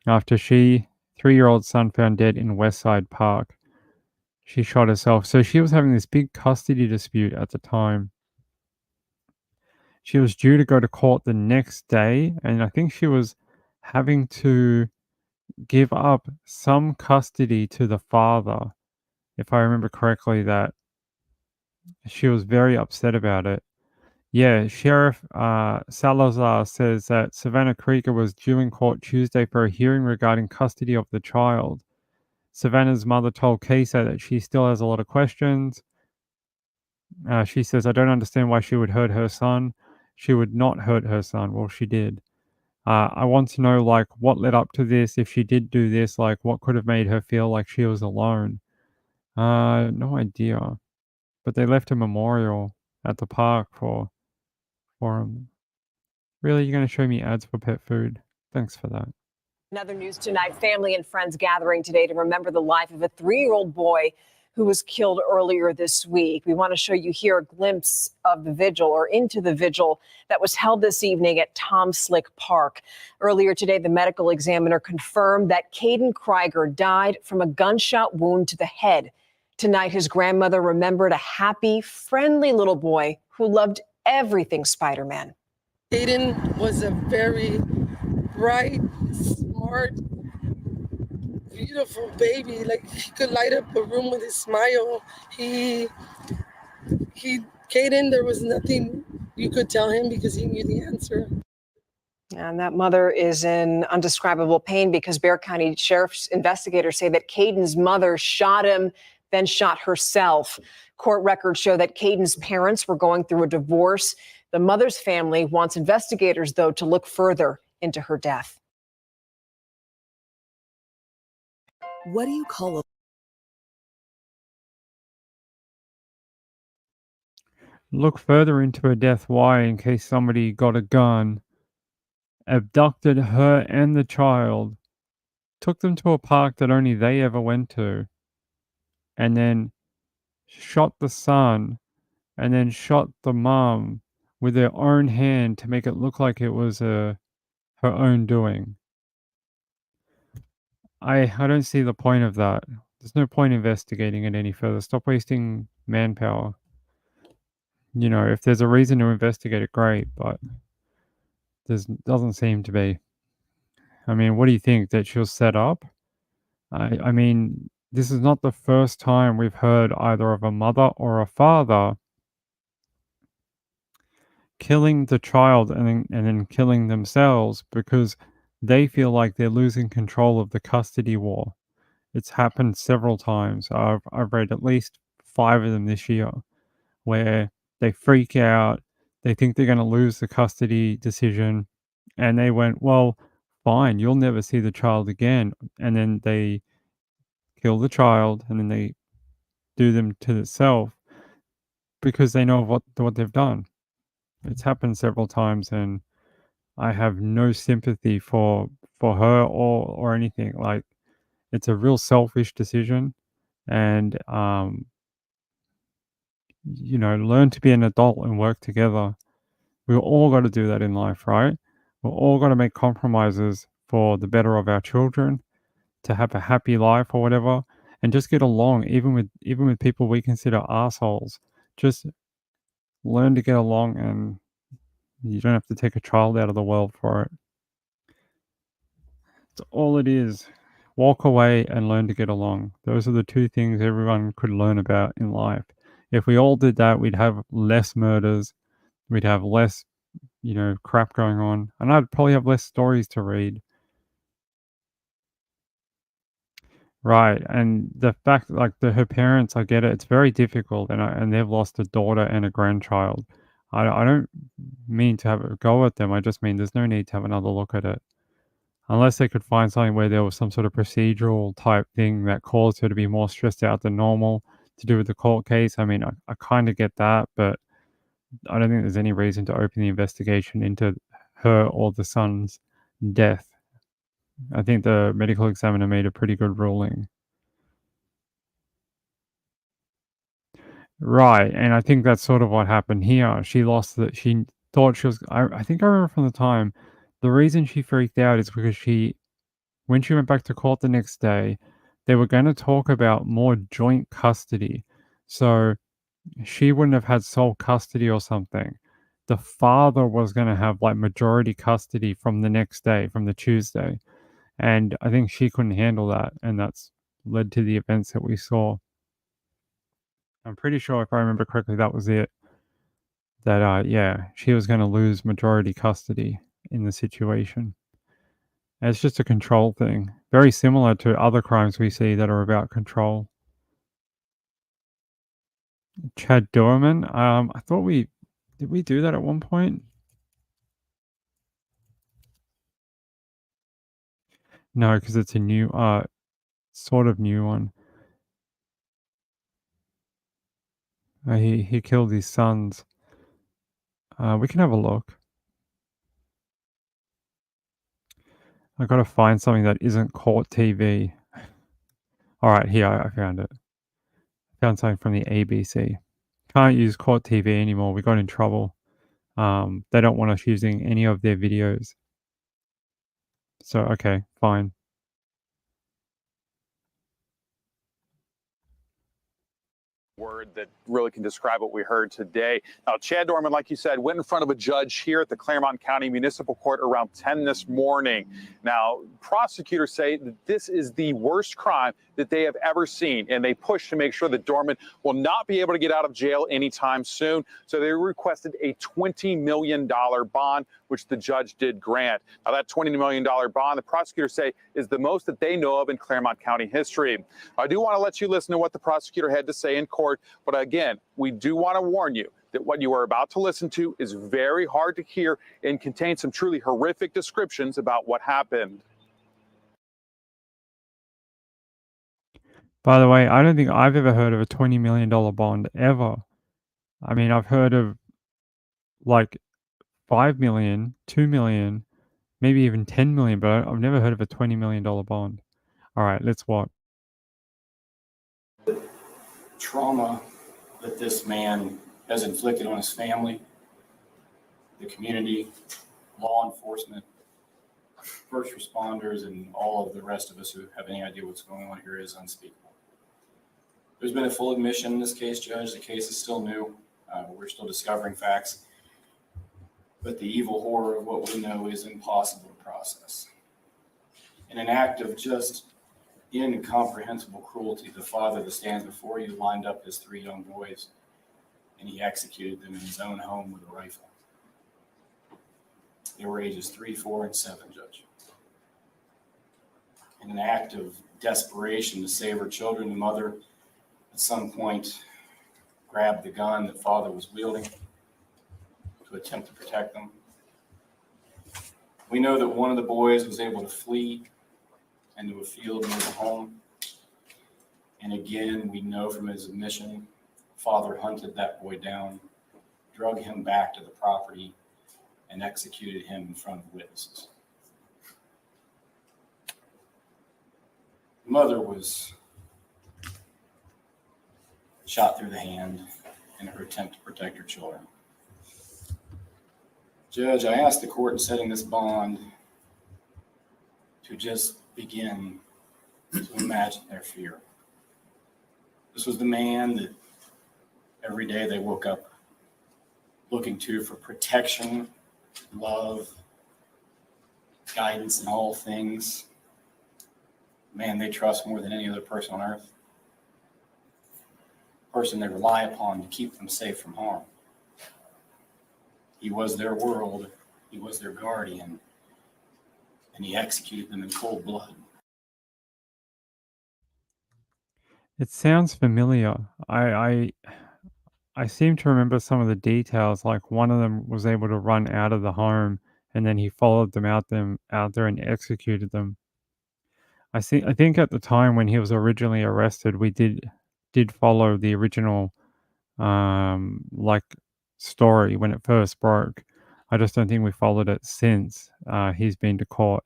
Speaker 1: after 3-year-old son found dead in Westside Park. She shot herself. So she was having this big custody dispute at the time. She was due to go to court the next day, and I think she was having to give up some custody to the father, if I remember correctly, that she was very upset about it. Yeah, Sheriff Salazar says that Savannah Krieger was due in court Tuesday for a hearing regarding custody of the child. Savannah's mother told KSAT that she still has a lot of questions. She says, I don't understand why she would hurt her son. She would not hurt her son. Well, she did. I want to know, what led up to this. If she did do this, what could have made her feel like she was alone? No idea. But they left a memorial at the park for him. Really, you're going to show me ads for pet food? Thanks for that.
Speaker 2: Another news tonight, family and friends gathering today to remember the life of a 3-year-old boy who was killed earlier this week. We want to show you here a glimpse of the vigil, or into the vigil that was held this evening at Tom Slick Park. Earlier today, the medical examiner confirmed that Caden Krieger died from a gunshot wound to the head. Tonight, his grandmother remembered a happy, friendly little boy who loved everything Spider-Man.
Speaker 20: Caden was a very bright, smart, beautiful baby. Like, he could light up a room with his smile. Caden, there was nothing you could tell him because he knew the answer.
Speaker 2: And that mother is in undescribable pain because Bexar County Sheriff's investigators say that Caden's mother shot him, then shot herself. Court records show that Caden's parents were going through a divorce. The mother's family wants investigators, though, to look further into her death.
Speaker 23: What do you call a
Speaker 1: Look further into her death. Why? In case somebody got a gun, abducted her and the child, took them to a park that only they ever went to, and then shot the son, and then shot the mom with their own hand to make it look like it was her own doing. I don't see the point of that. There's no point investigating it any further. Stop wasting manpower. If there's a reason to investigate it, great, but there doesn't seem to be. I mean, what do you think? That she'll set up? I mean, this is not the first time we've heard either of a mother or a father killing the child and then killing themselves because they feel like they're losing control of the custody war. It's happened several times. I've read at least 5 of them this year where they freak out, they think they're going to lose the custody decision, and they went, well, fine, you'll never see the child again. And then they kill the child and then they do them to themselves because they know what they've done. It's happened several times, and I have no sympathy for her or anything. Like, it's a real selfish decision, and learn to be an adult and work together. We've all got to do that in life, right? We're all got to make compromises for the better of our children, to have a happy life or whatever, and just get along, even with people we consider assholes. Just learn to get along, and you don't have to take a child out of the world for it. That's all it is. Walk away and learn to get along. Those are the 2 things everyone could learn about in life. If we all did that, we'd have less murders, we'd have less, crap going on, and I'd probably have less stories to read. Right, and the fact, her parents, I get it, it's very difficult, and they've lost a daughter and a grandchild. I don't mean to have a go at them, I just mean there's no need to have another look at it. Unless they could find something where there was some sort of procedural type thing that caused her to be more stressed out than normal to do with the court case. I mean, I kind of get that, but I don't think there's any reason to open the investigation into her or the son's death. I think the medical examiner made a pretty good ruling. Right, and I think that's sort of what happened here. She lost the she thought she was I think I remember from the time, the reason she freaked out is because when she went back to court the next day, they were gonna talk about more joint custody. So, she wouldn't have had sole custody or something. The father was gonna have, like, majority custody from the next day, from the Tuesday, and I think she couldn't handle that, and that's led to the events that we saw. I'm pretty sure if I remember correctly, that was it. That, yeah, she was gonna lose majority custody in the situation. And it's just a control thing, very similar to other crimes we see that are about control. Chad Dorman, I thought did we do that at one point? No, because it's a new, sort of new one. He killed his sons. We can have a look. I gotta find something that isn't court TV. Alright, here, I found it. Found something from the ABC. Can't use court TV anymore, we got in trouble. They don't want us using any of their videos. So, okay, fine.
Speaker 3: Word that really can describe what we heard today. Now, Chad Dorman, like you said, went in front of a judge here at the Claremont County Municipal Court around 10 this morning. Now, prosecutors say that this is the worst crime that they have ever seen, and they push to make sure that Dorman will not be able to get out of jail anytime soon. So they requested a $20 million bond, which the judge did grant. Now, that $20 million bond, the prosecutors say, is the most that they know of in Claremont County history. I do want to let you listen to what the prosecutor had to say in court, but again, we do want to warn you that what you are about to listen to is very hard to hear and contains some truly horrific descriptions about what happened.
Speaker 1: By the way, I don't think I've ever heard of a $20 million bond ever. I mean, I've heard of like 5 million, 2 million, maybe even 10 million, but I've never heard of a $20 million bond. All right, let's watch.
Speaker 4: Trauma that this man has inflicted on his family, the community, law enforcement, first responders, and all of the rest of us who have any idea what's going on here is unspeakable. There's been a full admission in this case, Judge. The case is still new. We're still discovering facts. But the evil horror of what we know is impossible to process. In an act of just incomprehensible cruelty, the father that stands before you lined up his 3 young boys, and he executed them in his own home with a rifle. They were ages 3, 4, and 7, Judge. In an act of desperation to save her children, the mother at some point grabbed the gun that father was wielding to attempt to protect them. We know that one of the boys was able to flee into a field near the home. And again, we know from his admission, father hunted that boy down, drug him back to the property, and executed him in front of witnesses. The mother was shot through the hand in her attempt to protect her children. Judge, I asked the court in setting this bond to just begin to imagine their fear. This was the man that every day they woke up looking to for protection, love, guidance in all things. Man they trust more than any other person on earth. Person they rely upon to keep them safe from harm. He was their world, he was their guardian, and he executed them in cold blood.
Speaker 1: It sounds familiar. I seem to remember some of the details, like one of them was able to run out of the home and then he followed them out there and executed them. I think at the time when he was originally arrested, we did follow the original like story when it first broke. I just don't think we followed it since he's been to court.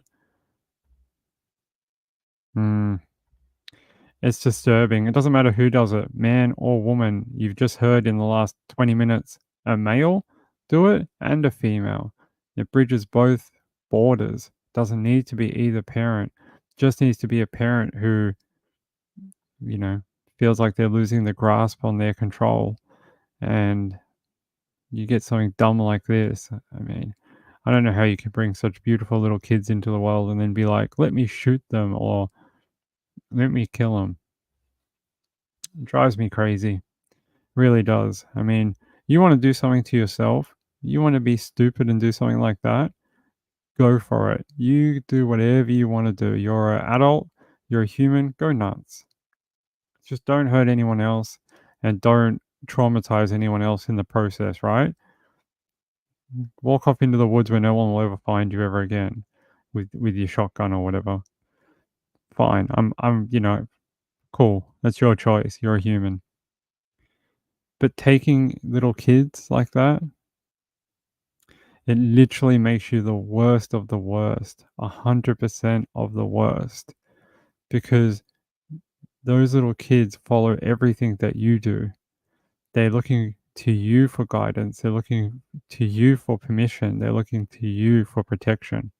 Speaker 1: It's disturbing. It doesn't matter who does it, man or woman. You've just heard in the last 20 minutes a male do it and a female. It bridges both borders. Doesn't need to be either parent. Just needs to be a parent who, you know, feels like they're losing the grasp on their control. And you get something dumb like this. I mean, I don't know how you can bring such beautiful little kids into the world and then be like, let me shoot them or let me kill them. It drives me crazy. Really does. I mean, you want to do something to yourself, you want to be stupid and do something like that, go for it. You do whatever you want to do. You're an adult, you're a human, go nuts. Just don't hurt anyone else and don't traumatize anyone else in the process, right? Walk off into the woods where no one will ever find you ever again with your shotgun or whatever. Fine. I'm cool. That's your choice. You're a human. But taking little kids like that, it literally makes you the worst of the worst, 100% of the worst, because those little kids follow everything that you do. They're looking to you for guidance. They're looking to you for permission. They're looking to you for protection.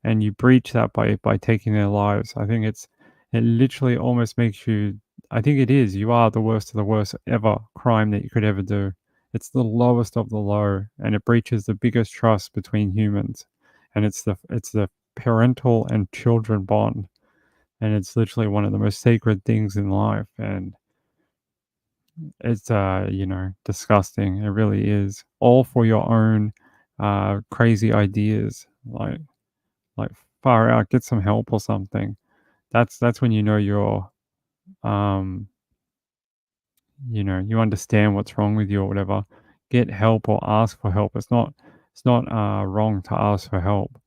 Speaker 1: And you breach that by taking their lives. I think it literally almost makes you, I think it is, you are the worst of the worst ever crime that you could ever do. It's the lowest of the low, and it breaches the biggest trust between humans. And it's the parental and children bond. And it's literally one of the most sacred things in life. And it's disgusting. It really is. All for your own crazy ideas. Like far out, get some help or something. That's when you know you're you understand what's wrong with you or whatever. Get help or ask for help. It's not wrong to ask for help.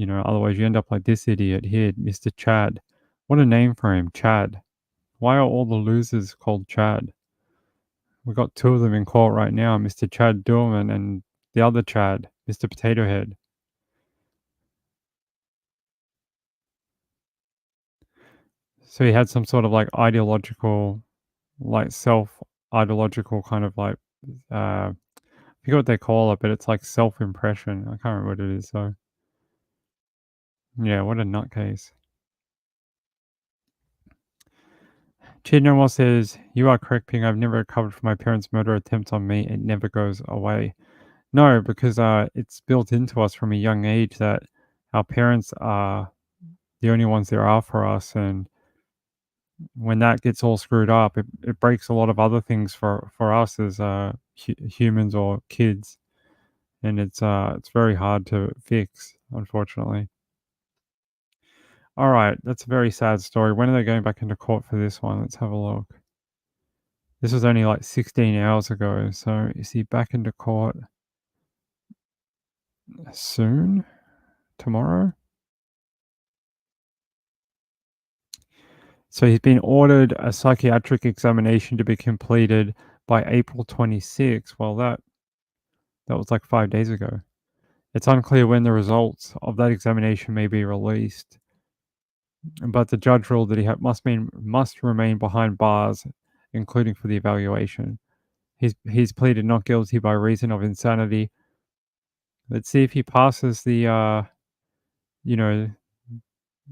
Speaker 1: Otherwise you end up like this idiot here, Mr. Chad. What a name for him, Chad. Why are all the losers called Chad? We've got two of them in court right now, Mr. Chad Dorman and the other Chad, Mr. Potato Head. So he had some sort of like ideological, like self-ideological kind of like, I forget what they call it, but it's like self-impression. I can't remember what it is, so. Yeah, what a nutcase. Chidnowell says, you are correct, Ping. I've never recovered from my parents' murder attempt on me. It never goes away. No, because it's built into us from a young age that our parents are the only ones there are for us, and when that gets all screwed up, it breaks a lot of other things for us as humans or kids, and it's very hard to fix, unfortunately. All right, that's a very sad story. When are they going back into court for this one? Let's have a look. This was only like 16 hours ago, so is he back into court soon? Tomorrow? So he's been ordered a psychiatric examination to be completed by April 26. Well, that was like 5 days ago. It's unclear when the results of that examination may be released, but the judge ruled that he must remain behind bars, including for the evaluation. He's pleaded not guilty by reason of insanity. Let's see if he passes the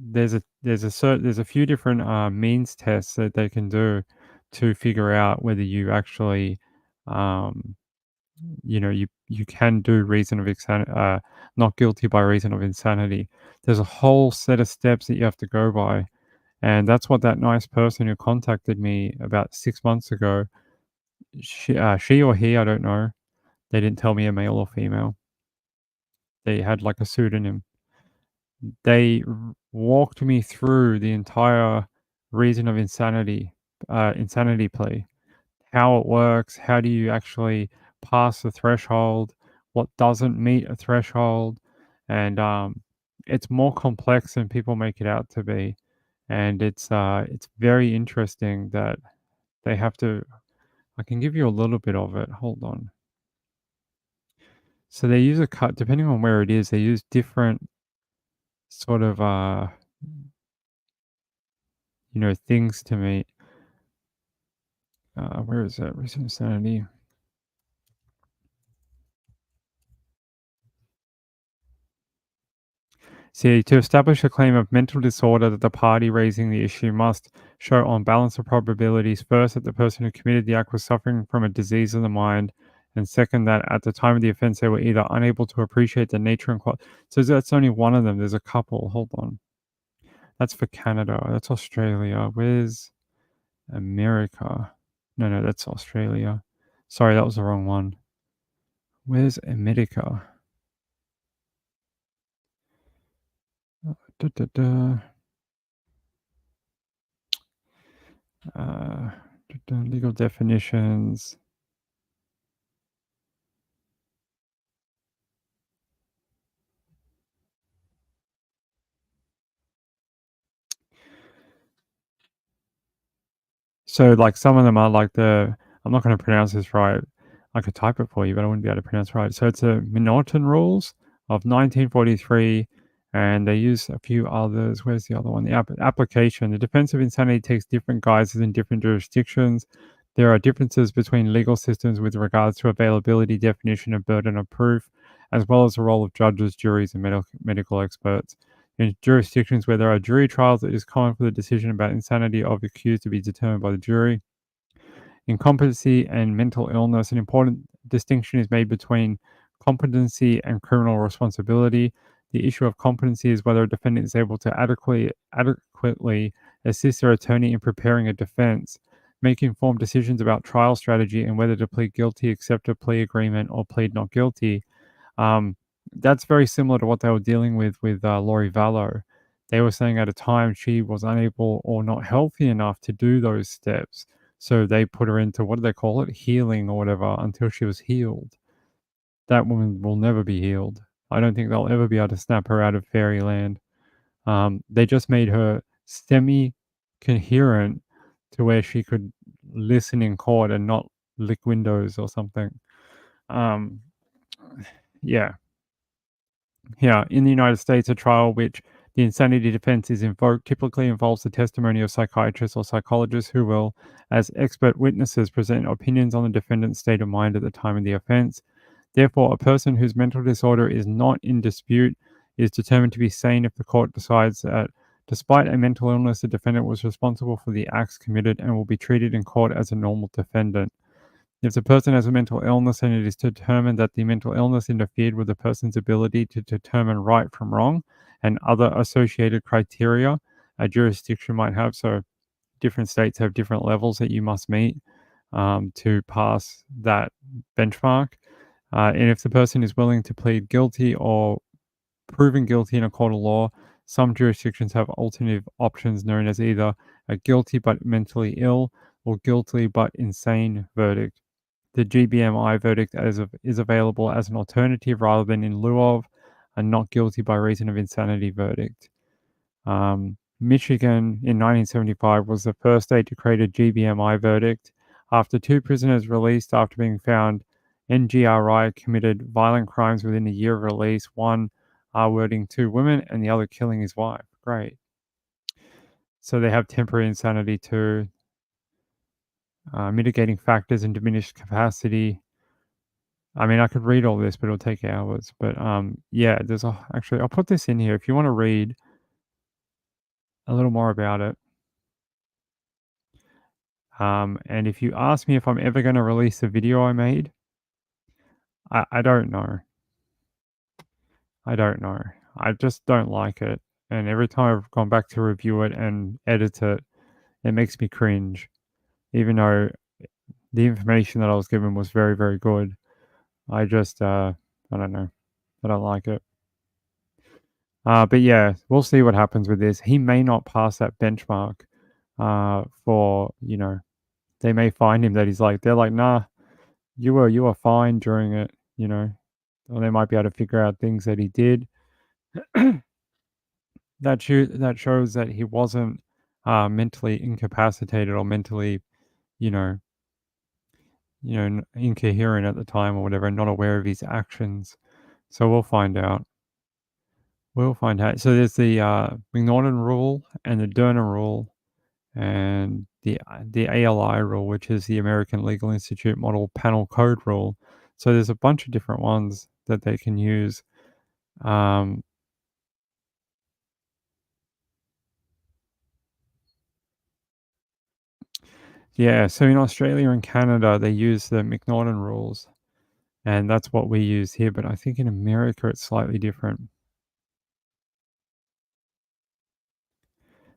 Speaker 1: there's a few different means tests that they can do to figure out whether you actually you can do reason of not guilty by reason of insanity. There's a whole set of steps that you have to go by, and that's what that nice person who contacted me about 6 months ago, she or he, I don't know, they didn't tell me a male or female, they had like a pseudonym. They walked me through the entire reason of insanity plea, how it works, how do you actually pass the threshold, what doesn't meet a threshold, and it's more complex than people make it out to be, and it's very interesting that they have to. I can give you a little bit of it. Hold on. So they use depending on where it is. They use different sort of things to meet. Where is that? Recent insanity. See, to establish a claim of mental disorder, that the party raising the issue must show on balance of probabilities, first, that the person who committed the act was suffering from a disease of the mind, and second, that at the time of the offense, they were either unable to appreciate the nature and quality. So that's only one of them. There's a couple. Hold on. That's for Canada. That's Australia. Where's America? No, that's Australia. Sorry, that was the wrong one. Where's America? Legal definitions. So, like, some of them are like I'm not going to pronounce this right. I could type it for you, but I wouldn't be able to pronounce it right. So it's the Minorton Rules of 1943, and they use a few others. Where's the other one? The application. The defense of insanity takes different guises in different jurisdictions. There are differences between legal systems with regards to availability, definition, and burden of proof, as well as the role of judges, juries, and medical experts. In jurisdictions where there are jury trials, it is common for the decision about insanity of the accused to be determined by the jury. Incompetency and mental illness, an important distinction is made between competency and criminal responsibility. The issue of competency is whether a defendant is able to adequately assist their attorney in preparing a defense, make informed decisions about trial strategy, and whether to plead guilty, accept a plea agreement, or plead not guilty. That's very similar to what they were dealing with Lori Vallow. They were saying at a time she was unable or not healthy enough to do those steps. So they put her into, what do they call it? Healing or whatever, until she was healed. That woman will never be healed. I don't think they'll ever be able to snap her out of fairyland. They just made her semi-coherent to where she could listen in court and not lick windows or something. Yeah. Here, in the United States, a trial which the insanity defense is invoked typically involves the testimony of psychiatrists or psychologists who will, as expert witnesses, present opinions on the defendant's state of mind at the time of the offense. Therefore, a person whose mental disorder is not in dispute is determined to be sane if the court decides that, despite a mental illness, the defendant was responsible for the acts committed and will be treated in court as a normal defendant. If the person has a mental illness and it is determined that the mental illness interfered with the person's ability to determine right from wrong and other associated criteria a jurisdiction might have, so different states have different levels that you must meet to pass that benchmark. And if the person is willing to plead guilty or proven guilty in a court of law, some jurisdictions have alternative options known as either a guilty but mentally ill or guilty but insane verdict. The GBMI verdict is available as an alternative rather than in lieu of a not guilty by reason of insanity verdict. Michigan in 1975 was the first state to create a GBMI verdict. After two prisoners released after being found NGRI committed violent crimes within a year of release, one R-wording two women and the other killing his wife. Great. So they have temporary insanity too. Mitigating factors and diminished capacity. I mean, I could read all this, but it'll take hours. But yeah, actually, I'll put this in here if you want to read a little more about it. And if you ask me if I'm ever going to release the video I made, I don't know. I don't know. I just don't like it. And every time I've gone back to review it and edit it, it makes me cringe. Even though the information that I was given was very, very good. I just, I don't know. I don't like it. But yeah, we'll see what happens with this. He may not pass that benchmark for, they may find him that they're like, nah, you were fine during it, or they might be able to figure out things that he did. That shows that he wasn't mentally incapacitated or mentally, incoherent at the time or whatever, and not aware of his actions. So we'll find out. We'll find out. So there's the McNaughton rule and the Dorman rule, and the ALI rule, which is the American Legal Institute Model Panel Code rule. So there's a bunch of different ones that they can use. Yeah, so in Australia and Canada, they use the McNaughton rules, and that's what we use here. But I think in America, it's slightly different.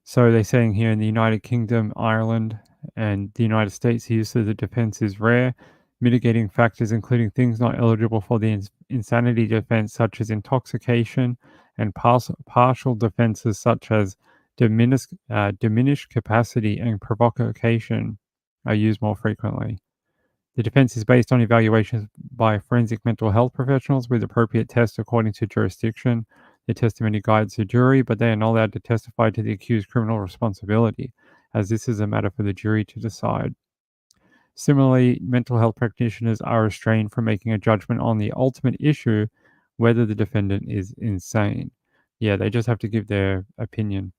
Speaker 1: So they're saying here in the United Kingdom, Ireland, and the United States, the use of the defense is rare. Mitigating factors, including things not eligible for the insanity defense, such as intoxication, and partial defenses, such as diminished capacity and provocation, are used more frequently. The defense is based on evaluations by forensic mental health professionals with appropriate tests according to jurisdiction. The testimony guides the jury, but they are not allowed to testify to the accused's criminal responsibility, as this is a matter for the jury to decide. Similarly, mental health practitioners are restrained from making a judgment on the ultimate issue, whether the defendant is insane. Yeah, they just have to give their opinion.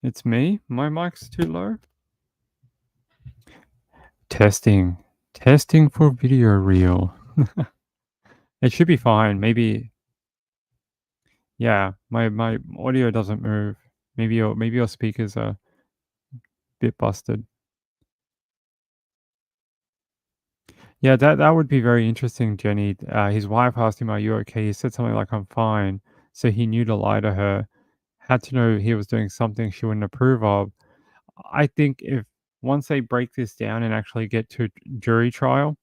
Speaker 1: It's me? My mic's too low? Testing for video reel. It should be fine. Maybe, yeah, my audio doesn't move. Maybe your speakers are a bit busted. Yeah, that would be very interesting, Jenny. His wife asked him, "Are you okay?" He said something like, "I'm fine." So he knew to lie to her. Had to know he was doing something she wouldn't approve of. I think if once they break this down and actually get to jury trial,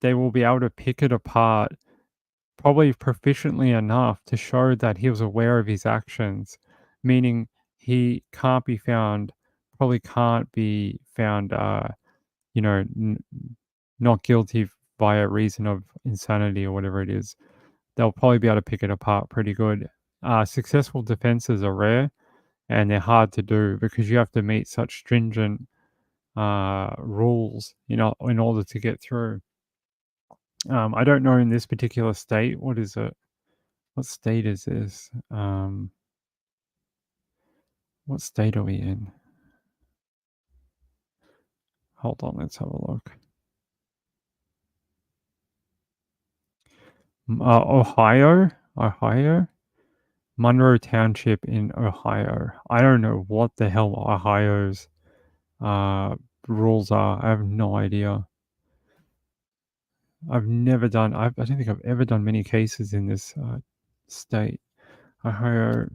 Speaker 1: they will be able to pick it apart probably proficiently enough to show that he was aware of his actions, meaning he can't be found, you know, not guilty by a reason of insanity or whatever it is. They'll probably be able to pick it apart pretty good. Successful defenses are rare and they're hard to do because you have to meet such stringent rules, in order to get through. I don't know in this particular state. What is it? What state is this? What state are we in? Hold on, let's have a look. Ohio? Monroe Township in Ohio. I don't know what the hell Ohio's rules are. I have no idea. I don't think I've ever done many cases in this state. Ohio.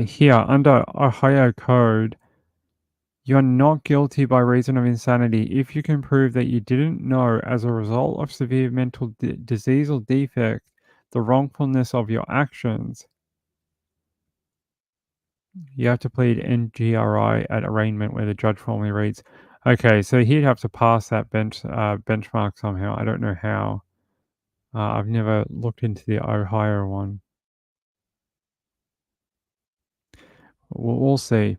Speaker 1: Here, under Ohio Code, you're not guilty by reason of insanity if you can prove that you didn't know as a result of severe mental disease or defect the wrongfulness of your actions. You have to plead NGRI at arraignment where the judge formally reads. Okay, so he'd have to pass that benchmark somehow. I don't know how. I've never looked into the Ohio one. We'll see.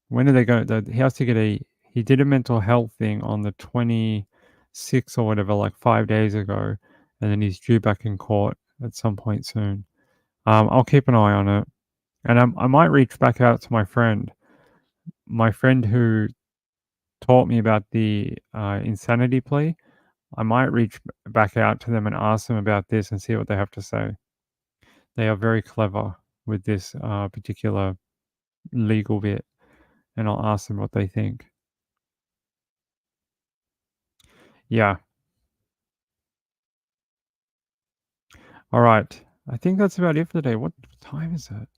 Speaker 1: When are they going? He has to get he did a mental health thing on the 26th or whatever, like 5 days ago, and then he's due back in court at some point soon. I'll keep an eye on it, and I might reach back out to my friend who taught me about the insanity plea. I might reach back out to them and ask them about this and see what they have to say. They are very clever with this particular legal bit, and I'll ask them what they think. Yeah. All right. I think that's about it for today. What time is it? What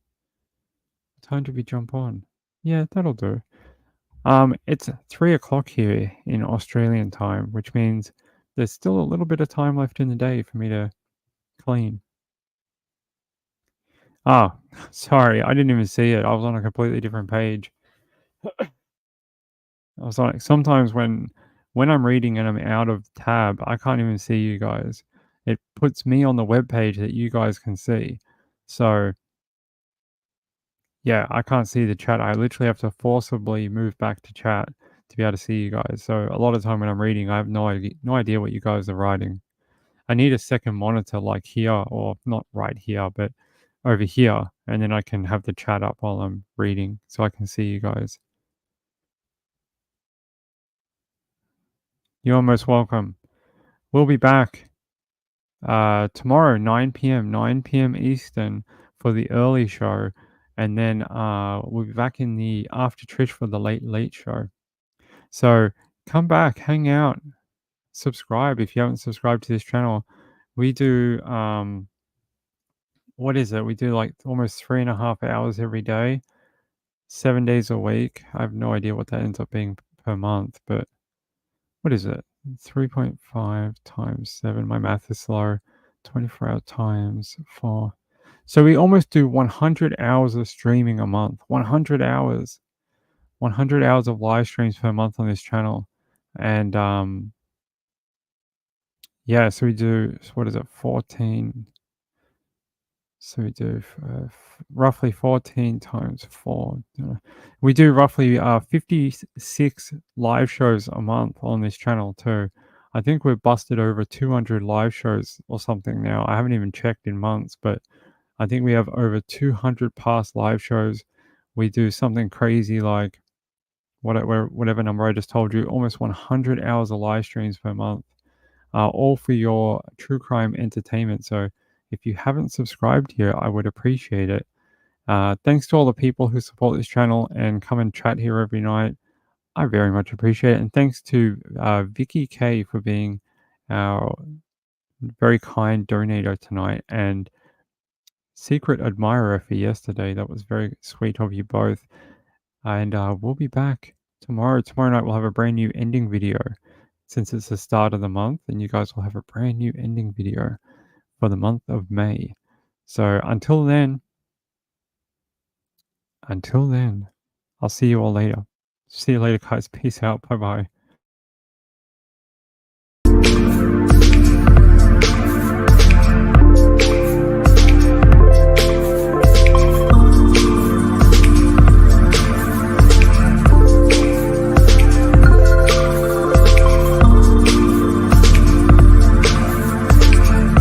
Speaker 1: time did we jump on? Yeah, that'll do. It's 3 o'clock here in Australian time, which means there's still a little bit of time left in the day for me to clean. Ah, sorry, I didn't even see it. I was on a completely different page. I was like, sometimes when I'm reading and I'm out of tab, I can't even see you guys. it puts me on the web page that you guys can see. So yeah, I can't see the chat. I literally have to forcibly move back to chat to be able to see you guys. So a lot of time when I'm reading, I have no idea what you guys are writing. I need a second monitor like here, or not right here, but over here, and then I can have the chat up while I'm reading so I can see you guys. You're most welcome. We'll be back tomorrow, 9 p.m. Eastern for the early show. And then we'll be back in the after Trish for the late show. So come back, hang out, subscribe if you haven't subscribed to this channel. We do, what is it? We do like almost 3.5 hours every day, 7 days a week. I have no idea what that ends up being per month, but what is it? 3.5 times 7. My math is slow. 24 hours times 4. So we almost do 100 hours of streaming a month. 100 hours. 100 hours of live streams per month on this channel. And yeah, so we do, what is it, 14. So we do roughly 14 times 4. We do roughly 56 live shows a month on this channel too. I think we've busted over 200 live shows or something now. I haven't even checked in months, but I think we have over 200 past live shows. We do something crazy like whatever number I just told you, almost 100 hours of live streams per month, all for your true crime entertainment. So if you haven't subscribed here, I would appreciate it. Thanks to all the people who support this channel and come and chat here every night. I very much appreciate it. And thanks to Vicky K for being our very kind donator tonight, and secret admirer for yesterday. That was very sweet of you both. And we'll be back tomorrow. Tomorrow night we'll have a brand new ending video, since it's the start of the month, and you guys will have a brand new ending video for the month of May. So until then, I'll see you all later. See you later, guys. Peace out. Bye-bye.